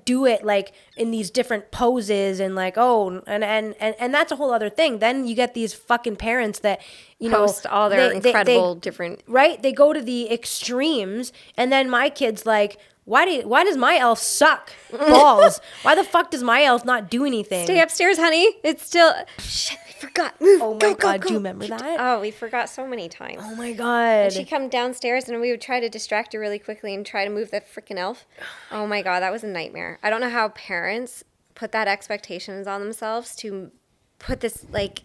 do it like in these different poses and like, and that's a whole other thing. Then you get these fucking parents that Post all their incredible different... right, they go to the extremes, and then my kid's like, why does my elf suck balls? Why the fuck does my elf not do anything? Stay upstairs, honey. It's still... Shit, we forgot. Move. Oh my Go, God, go, do you go. remember that? Oh, we forgot so many times. Oh my God. She'd come downstairs and we would try to distract her really quickly and try to move the freaking elf. Oh my God, that was a nightmare. I don't know how parents put that expectations on themselves to put this, like,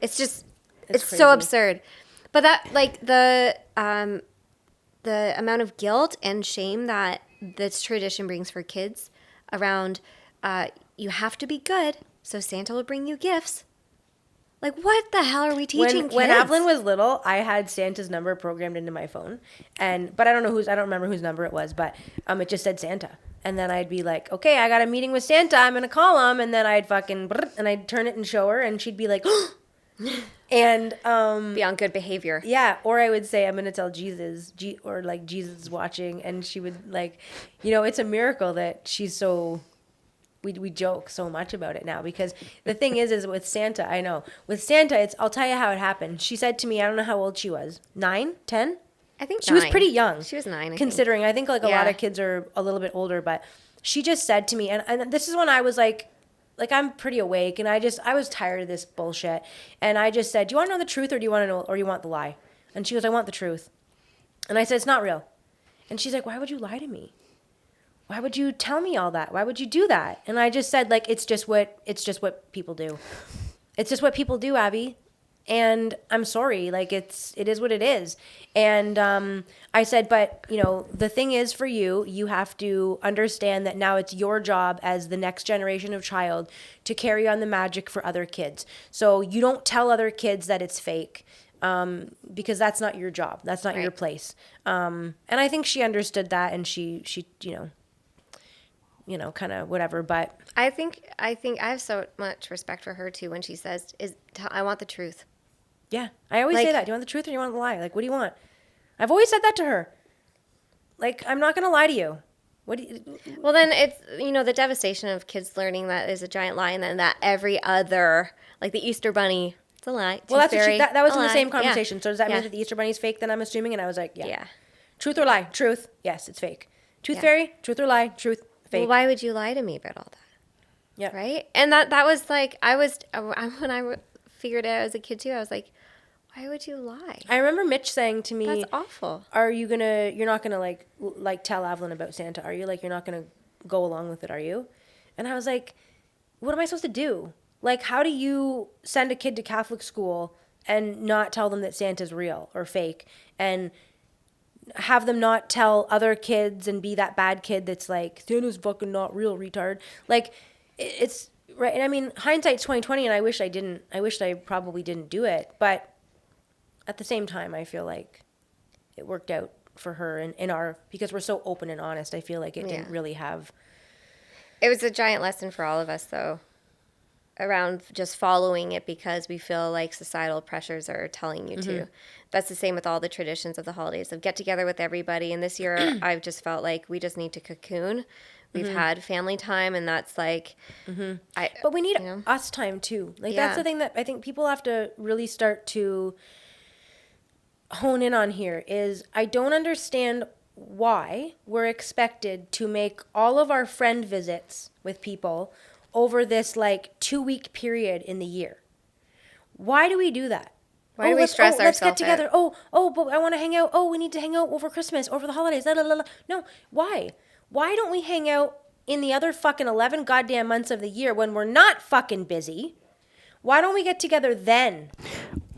it's just, it's so crazy. absurd. But that, like, the amount of guilt and shame that this tradition brings for kids around, you have to be good, so Santa will bring you gifts. Like, what the hell are we teaching kids? When Evelyn was little, I had Santa's number programmed into my phone, but I don't remember whose number it was, but it just said Santa, and then I'd be like, okay, I got a meeting with Santa, I'm gonna call him, and then I'd fucking and I'd turn it and show her, and she'd be like, And Be on good behavior. yeah, or I would say I'm gonna tell Jesus, or like Jesus is watching, and she would like, it's a miracle that she's so. We joke so much about it now because the thing is with Santa, I know with Santa, I'll tell you how it happened. She said to me, I don't know how old she was, 9, 10. I think She was 9. pretty young. She was 9, considering. I think like a lot Yeah. of kids are a little bit older, but she just said to me, and this is when I was like I'm pretty awake, and I was tired of this bullshit, and I just said, do you want to know the truth, or do you want to know, or you want the lie? And she goes, I want the truth, and I said, it's not real, and she's like, why would you lie to me? Why would you tell me all that? Why would you do that? And I just said, like, it's just what people do. It's just what people do, Abby. And I'm sorry, like it is what it is. And I said, but the thing is for you, you have to understand that now it's your job as the next generation of child to carry on the magic for other kids. So you don't tell other kids that it's fake. Because that's not your job. That's not your place. And I think she understood that, and she kind of whatever. But I think I have so much respect for her too when she says, I want the truth. yeah, I always say that. Do you want the truth or do you want the lie? Like, what do you want? I've always said that to her. Like, I'm not going to lie to you. What do you... Well, then it's, the devastation of kids learning that is a giant lie, and then that every other, like the Easter Bunny, it's a lie. Well, that's what that was in the same Yeah. conversation. So does that mean that the Easter Bunny's fake then, I'm assuming? And I was like, yeah. Yeah. Truth or lie? Truth. Yes, it's fake. Tooth Yeah. fairy? Truth or lie? Truth. Fake. Well, why would you lie to me about all that? Yeah. Right? And that was like, when I figured it out as a kid too, I was like, why would you lie? I remember Mitch saying to me, That's awful. you're not going to like tell Evelyn about Santa, are you? Like, you're not going to go along with it, are you? And I was like, what am I supposed to do? Like, how do you send a kid to Catholic school and not tell them that Santa's real or fake, and have them not tell other kids and be that bad kid that's like, Santa's fucking not real, retard? Like, it's right. And I mean, hindsight's 2020, and I wish I probably didn't do it, but at the same time, I feel like it worked out for her and in our, because we're so open and honest. I feel like it didn't really have. It was a giant lesson for all of us, though, around just following it because we feel like societal pressures are telling you to. That's the same with all the traditions of the holidays, of get together with everybody. And this year, I've just felt like we just need to cocoon. We've had family time, and that's like... But we need us time, too. Like, that's the thing that I think people have to really start to hone in on here is I don't understand why we're expected to make all of our friend visits with people over this like 2-week period in the year. Why do we do that? Why do we stress ourselves Let's get together. out? But I want to hang out. We need to hang out over Christmas, over the holidays. La, la, la, la. No, why? Why don't we hang out in the other fucking 11 goddamn months of the year when we're not fucking busy? Why don't we get together then?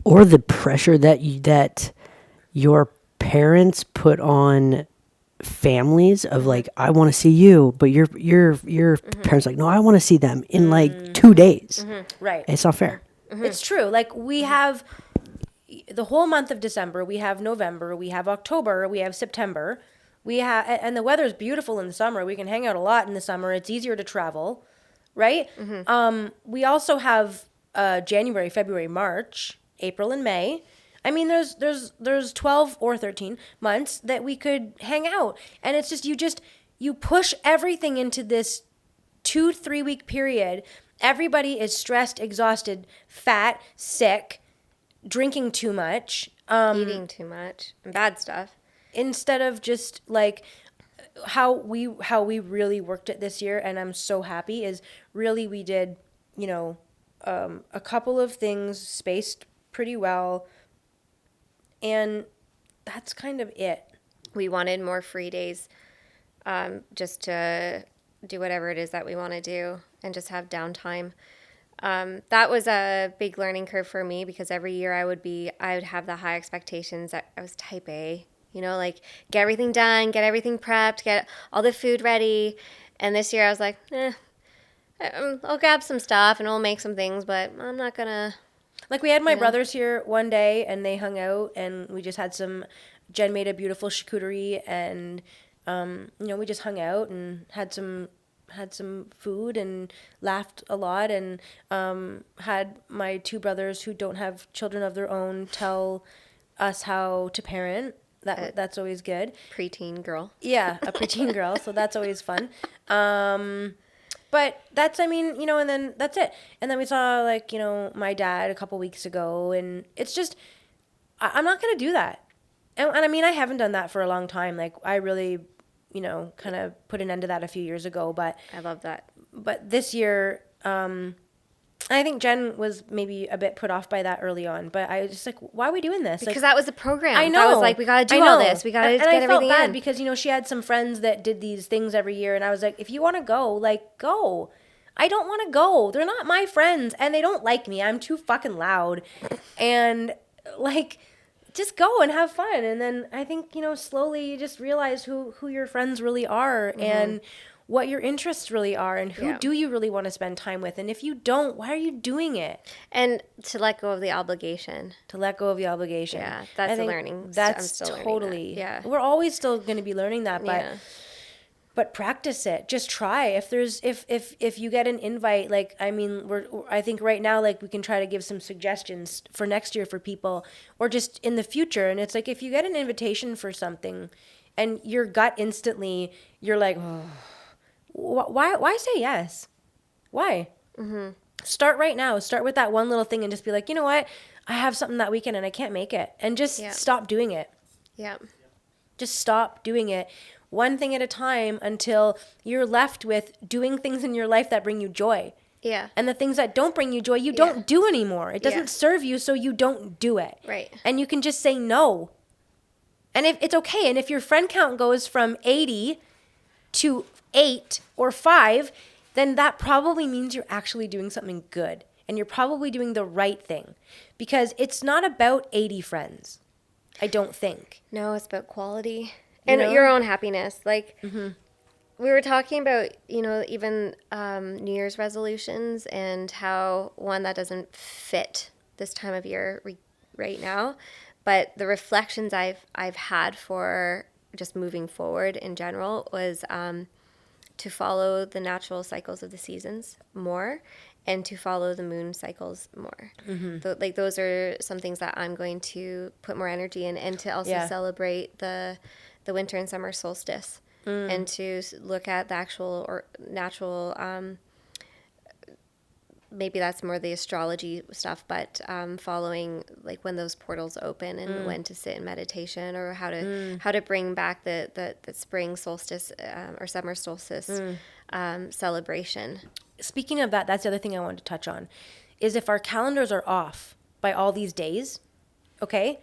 Or the pressure that your parents put on families of like, I want to see you, but your parents like, no, I want to see them in like 2 days. Right. It's not fair. It's true. Like, we have the whole month of December, we have November, we have October, we have September, and the weather's beautiful in the summer. We can hang out a lot in the summer. It's easier to travel, right? We also have January, February, March, April, and May. I mean, there's 12 or 13 months that we could hang out, and it's just you push everything into this 2-3 week period. Everybody is stressed, exhausted, fat, sick, drinking too much, Eating too much and bad stuff. instead of just like how we really worked it this year. And I'm so happy is really we did, a couple of things spaced pretty well. And that's kind of it. We wanted more free days just to do whatever it is that we want to do and just have downtime. That was a big learning curve for me because every year I would have the high expectations. I was type A, like get everything done, get everything prepped, get all the food ready. And this year I was like, I'll grab some stuff and we'll make some things, but I'm not going to. Like, we had my brothers here one day, and they hung out, and we just had some. Jen made a beautiful charcuterie, and we just hung out and had some had some food and laughed a lot, and had my two brothers who don't have children of their own tell us how to parent. That's always good. Preteen girl. Yeah, a preteen girl, so that's always fun. But that's, I mean, you know, and then that's it. And then we saw, like, you know, my dad a couple weeks ago, and it's just, I'm not going to do that. And I mean, I haven't done that for a long time. Like, I really, you know, kind of put an end to that a few years ago. But I love that. But this year, I think Jen was maybe a bit put off by that early on. But I was just like, why are we doing this? Because like, that was the program. I know. That was like, we got to do all this. We got to get everything and I felt bad in. because, you know, she had some friends that did these things every year. And I was like, if you want to go, like, go. I don't want to go. They're not my friends. And they don't like me. I'm too fucking loud. And, like, just go and have fun. And then I think, you know, slowly you just realize who your friends really are and what your interests really are and who do you really want to spend time with. And if you don't, why are you doing it? And to let go of the obligation. To let go of the obligation. Yeah, that's a learning. That's I'm still totally. learning that. Yeah. We're always still going to be learning that, but Yeah. but practice it. Just try. If you get an invite, like, I mean, I think right now, like, we can try to give some suggestions for next year for people, or just in the future. And it's like, if you get an invitation for something, and your gut instantly, you're like, oh, why say yes? Why? Start right now. Start with that one little thing, and just be like, you know what? I have something that weekend, and I can't make it, and just stop doing it. Yeah. Just stop doing it. One thing at a time until you're left with doing things in your life that bring you joy. Yeah. And the things that don't bring you joy, you don't do anymore. It doesn't Yeah. serve you, so you don't do it. Right. And you can just say no. And if it's okay. And if your friend count goes from 80 to 8 or 5, then that probably means you're actually doing something good. And you're probably doing the right thing. Because it's not about 80 friends, I don't think. No, it's about quality. And know? your own happiness. Like, we were talking about, you know, even New Year's resolutions and how one that doesn't fit this time of year right now. But the reflections I've had for just moving forward in general was to follow the natural cycles of the seasons more and to follow the moon cycles more. Like, those are some things that I'm going to put more energy in, and to also celebrate the winter and summer solstice, and to look at the actual or natural, maybe that's more the astrology stuff, but following, like, when those portals open and when to sit in meditation, or how to bring back the spring solstice or summer solstice celebration. Speaking of that, that's the other thing I wanted to touch on, is if our calendars are off by all these days, okay,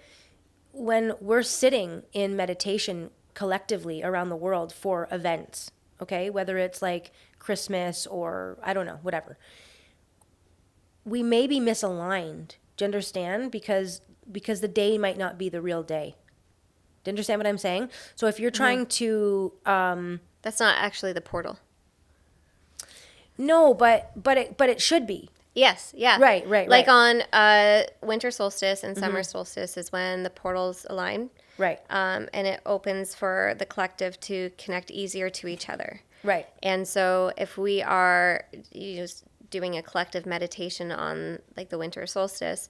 when we're sitting in meditation collectively around the world for events, okay, whether it's like Christmas or, I don't know, whatever, we may be misaligned. Do you understand? Because the day might not be the real day. Do you understand what I'm saying? So if you're trying to... That's not actually the portal. No, but it should be. Yes, yeah. Right. Like on winter solstice and summer solstice is when the portals align. Right. And it opens for the collective to connect easier to each other. Right. And so if we are doing a collective meditation on, like, the winter solstice,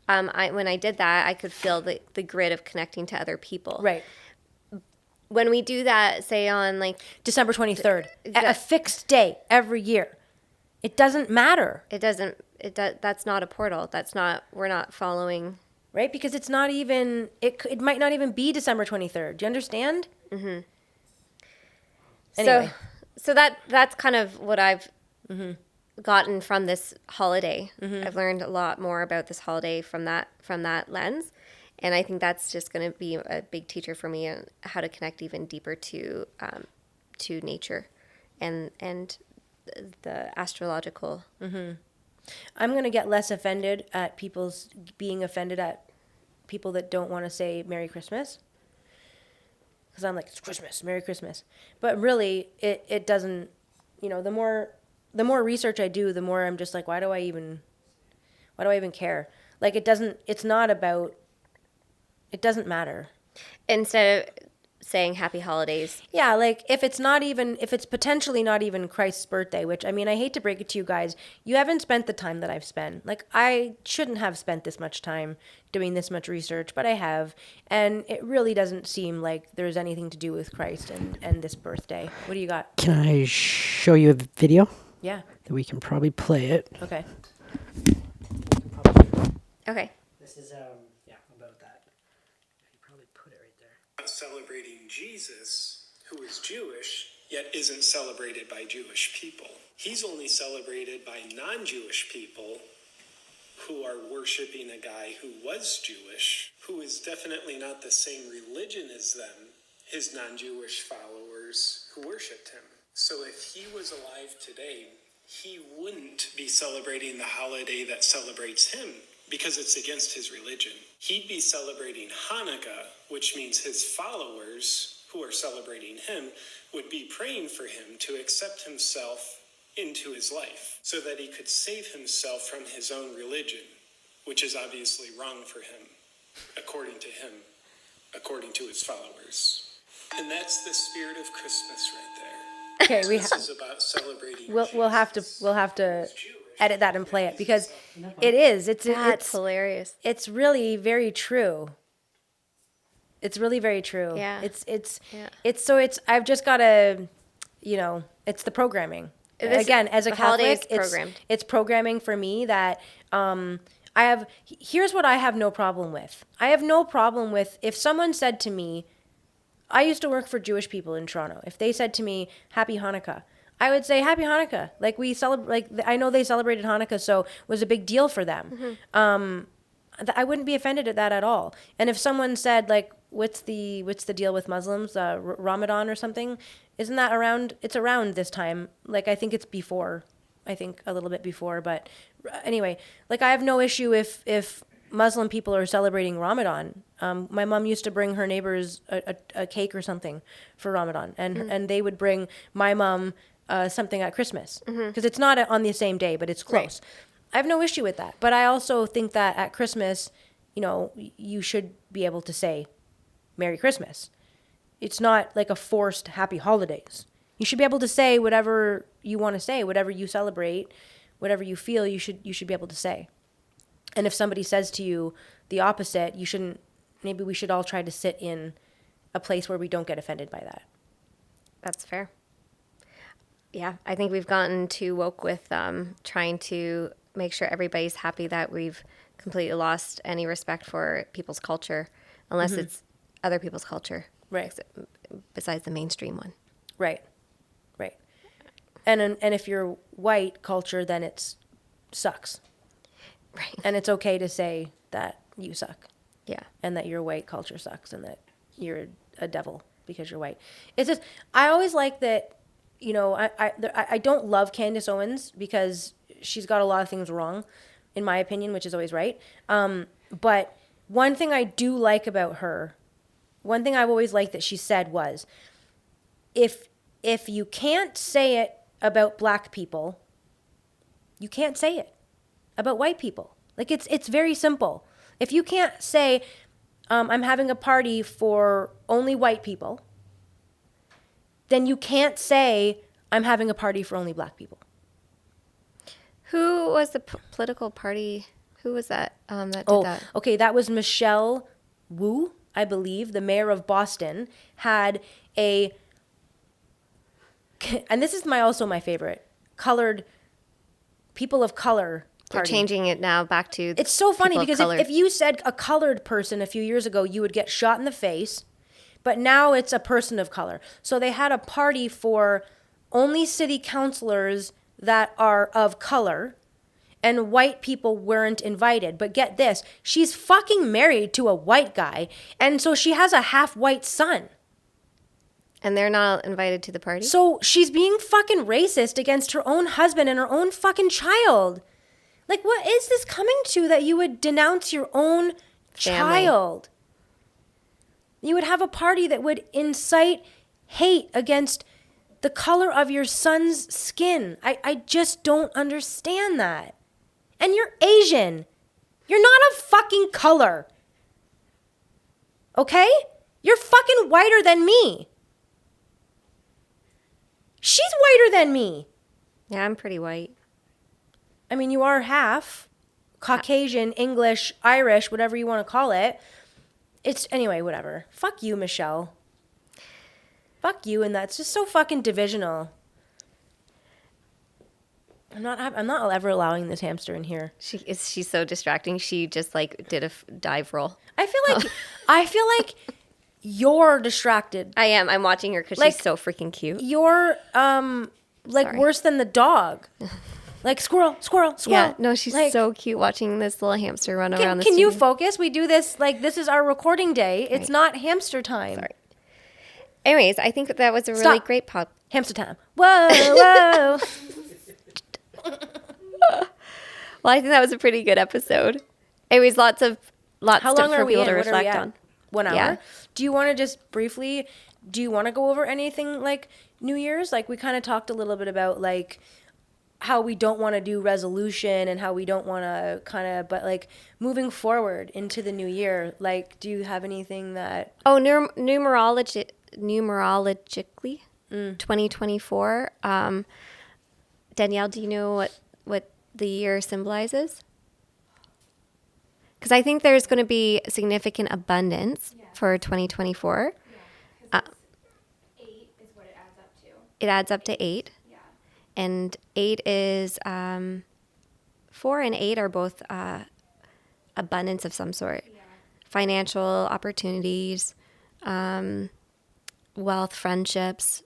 when I did that, I could feel the grid of connecting to other people. Right. When we do that, say on, like, December 23rd, a fixed day every year. It doesn't matter. That's not a portal. We're not following. Right? Because it's not even, it might not even be December 23rd. Do you understand? Mm-hmm. Anyway. So that's kind of what I've gotten from this holiday. I've learned a lot more about this holiday from that lens. And I think that's just going to be a big teacher for me on how to connect even deeper to nature and the astrological. I'm going to get less offended at people's being offended at people that don't want to say Merry Christmas. Because I'm like, it's Christmas, Merry Christmas. But really, it doesn't, you know, the more research I do, the more I'm just like, why do I even care? Like, it doesn't matter. Instead of saying happy holidays. Yeah, like if it's potentially not even Christ's birthday, which I mean, I hate to break it to you guys, you haven't spent the time that I've spent. Like I shouldn't have spent this much time doing this much research, but I have, and it really doesn't seem like there's anything to do with Christ and this birthday. What do you got? Can I show you a video Yeah. that we can probably play it? Okay. Okay. This is about that. You probably put it right there. Celebrating Jesus, who is Jewish, yet isn't celebrated by Jewish people. He's only celebrated by non-Jewish people who are worshiping a guy who was Jewish, who is definitely not the same religion as them, his non-Jewish followers who worshiped him. So if he was alive today, he wouldn't be celebrating the holiday that celebrates him because it's against his religion. He'd be celebrating Hanukkah, which means his followers who are celebrating him would be praying for him to accept himself into his life so that he could save himself from his own religion, which is obviously wrong for him, according to him, according to his followers. And that's the spirit of Christmas right there. Okay, This is about celebrating we'll have to Jesus. edit that and play it because it is That's it's hilarious. it's really very true. It's really very true. Yeah. It's Yeah. I've just got to, it's the programming. This- Again, as a the holiday is Catholic, programmed. it's programming for me that here's what I have no problem with. I have no problem with if someone said to me, I used to work for Jewish people in Toronto. If they said to me, Happy Hanukkah, I would say Happy Hanukkah. Like we celebrate, like I know they celebrated Hanukkah, so it was a big deal for them. I wouldn't be offended at that at all. And if someone said like, what's the deal with Muslims, Ramadan or something? Isn't that around? It's around this time. Like I think it's before. I think a little bit before. But anyway, like I have no issue if Muslim people are celebrating Ramadan. My mom used to bring her neighbors a cake or something for Ramadan, and they would bring my mom something at Christmas because it's not on the same day, but it's close. I have no issue with that, but I also think that at Christmas, you should be able to say Merry Christmas. It's not like a forced Happy Holidays. You should be able to say whatever you want to say, whatever you celebrate, whatever you feel. You should be able to say. And if somebody says to you the opposite, you shouldn't. Maybe we should all try to sit in a place where we don't get offended by that. That's fair. Yeah, I think we've gotten too woke with trying to make sure everybody's happy that we've completely lost any respect for people's culture, unless it's other people's culture, Right. besides the mainstream one. Right. And if you're white culture, then it sucks. Right. And it's okay to say that you suck. Yeah. And that your white culture sucks and that you're a devil because you're white. It's just, I always like that, I don't love Candace Owens because she's got a lot of things wrong, in my opinion, which is always right. But one thing I do like about her, one thing I've always liked that she said was, if you can't say it about black people, you can't say it about white people. Like it's very simple. If you can't say, I'm having a party for only white people, then you can't say, I'm having a party for only black people. Who was the political party? Who was that that did that? Okay, that was Michelle Wu, I believe, the mayor of Boston, had and this is also my favorite, people of color They're party. changing it now back to. It's so funny people of because color. if you said a colored person a few years ago, you would get shot in the face. But now it's a person of color. So they had a party for only city councilors that are of color, and white people weren't invited. But get this, she's fucking married to a white guy, and so she has a half-white son. And they're not invited to the party? So she's being fucking racist against her own husband and her own fucking child. Like, what is this coming to that you would denounce your own Family. child? You would have a party that would incite hate against the color of your son's skin. I just don't understand that. And you're Asian. You're not a fucking color. Okay? You're fucking whiter than me. She's whiter than me. Yeah, I'm pretty white. I mean, you are half Caucasian, English, Irish, whatever you want to call it. It's anyway, whatever. Fuck you, Michelle. Fuck you, and that's just so fucking divisional. I'm not ever allowing this hamster in here. She's so distracting. She just like did a dive roll. I feel like you're distracted. I am. I'm watching her because Like, she's so freaking cute. You're Sorry. worse than the dog. Like squirrel. Yeah, no, she's like, so cute watching this little hamster run around the Can you studio. focus? We do this like this is our recording day. It's not hamster time. Sorry. Anyways, I think that was a really Stop. great pod. Hamster time. Whoa. Well, I think that was a pretty good episode. Anyways, lots How long for are we people in? to What are we reflect at? on. 1 hour? Yeah. Do you want to just briefly, do you want to go over anything like New Year's? Like we kind of talked a little bit about like how we don't want to do resolution and how we don't want to kind of, but like moving forward into the new year, like do you have anything that... Oh, numerologically, 2024. Danielle, do you know what the year symbolizes? Because I think there's going to be significant abundance for 2024. Yeah, because 8 is what it adds up to. It adds up to 8. Yeah. And 8 is 4 and 8 are both abundance of some sort. Yeah. Financial opportunities, wealth, friendships.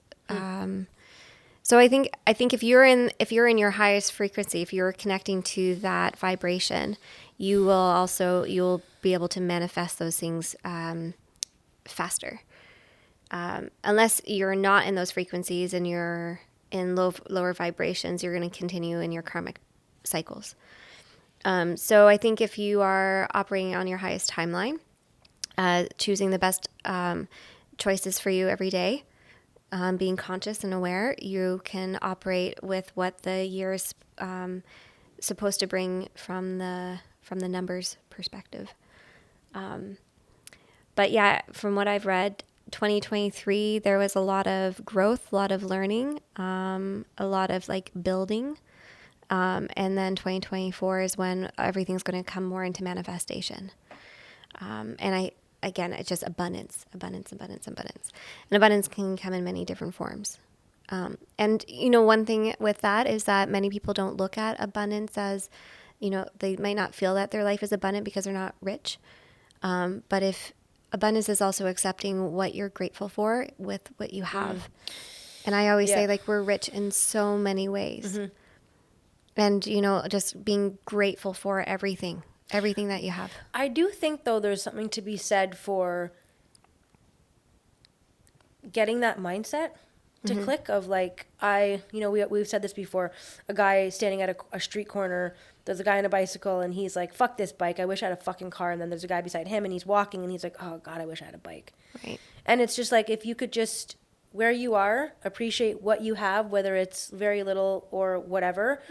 So I think if you're in your highest frequency, if you're connecting to that vibration, you'll be able to manifest those things faster. Unless you're not in those frequencies and you're in lower vibrations, you're going to continue in your karmic cycles. So I think if you are operating on your highest timeline, choosing the best choices for you every day, being conscious and aware, you can operate with what the year is supposed to bring from the numbers perspective. But yeah, from what I've read, 2023, there was a lot of growth, a lot of learning, a lot of like building. And then 2024 is when everything's going to come more into manifestation. And it's just abundance. And abundance can come in many different forms. And, one thing with that is that many people don't look at abundance as, they might not feel that their life is abundant because they're not rich. But if abundance is also accepting what you're grateful for with what you have. And I always say, like, we're rich in so many ways. And, just being grateful for everything that you have. I do think, though, there's something to be said for getting that mindset to click of, like, we've said this before, a guy standing at a street corner, there's a guy on a bicycle, and he's like, fuck this bike, I wish I had a fucking car, and then there's a guy beside him, and he's walking, and he's like, oh, God, I wish I had a bike. Right. And it's just like, if you could just, where you are, appreciate what you have, whether it's very little or whatever,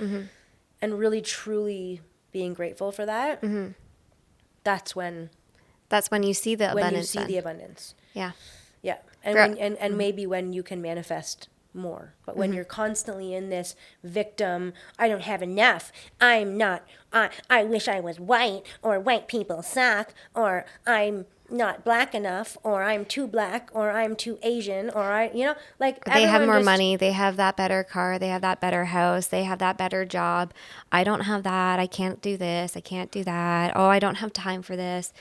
and really, truly being grateful for that, that's when you see the abundance. the abundance. Yeah. Yeah. And maybe when you can manifest more. But when you're constantly in this victim, I don't have enough, I'm not, I wish I was white, or white people suck, or I'm not black enough, or I'm too black, or I'm too Asian, or they have more money, they have that better car, they have that better house, they have that better job. I don't have that, I can't do this, I can't do that. Oh, I don't have time for this.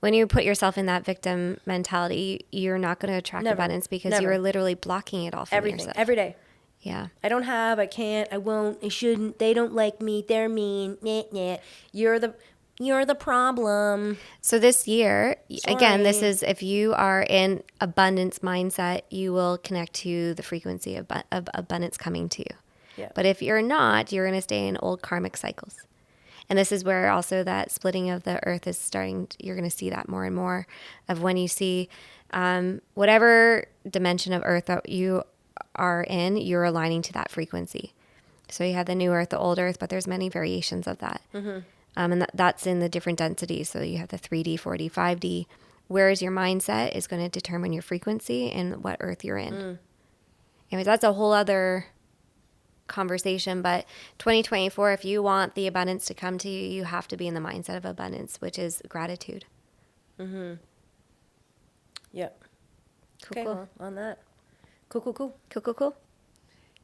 When you put yourself in that victim mentality, you're not going to attract abundance because you're literally blocking it all from everything, yourself. every day. Yeah. I don't have, I can't, I won't, I shouldn't, they don't like me, they're mean, nah. You're the problem. So this year, again, this Sorry. is if you are in abundance mindset, you will connect to the frequency of abundance coming to you. Yeah. But if you're not, you're going to stay in old karmic cycles. And this is where also that splitting of the earth is starting. You're going to see that more and more of when you see whatever dimension of earth that you are in, you're aligning to that frequency. So you have the new earth, the old earth, but there's many variations of that. And that's in the different densities. So you have the 3D, 4D, 5D, where is your mindset is going to determine your frequency and what earth you're in. Anyways, that's a whole other conversation, but 2024, if you want the abundance to come to you, you have to be in the mindset of abundance, which is gratitude. Yep. Cool, Okay, cool. well, on that. Cool. Cool, cool, cool.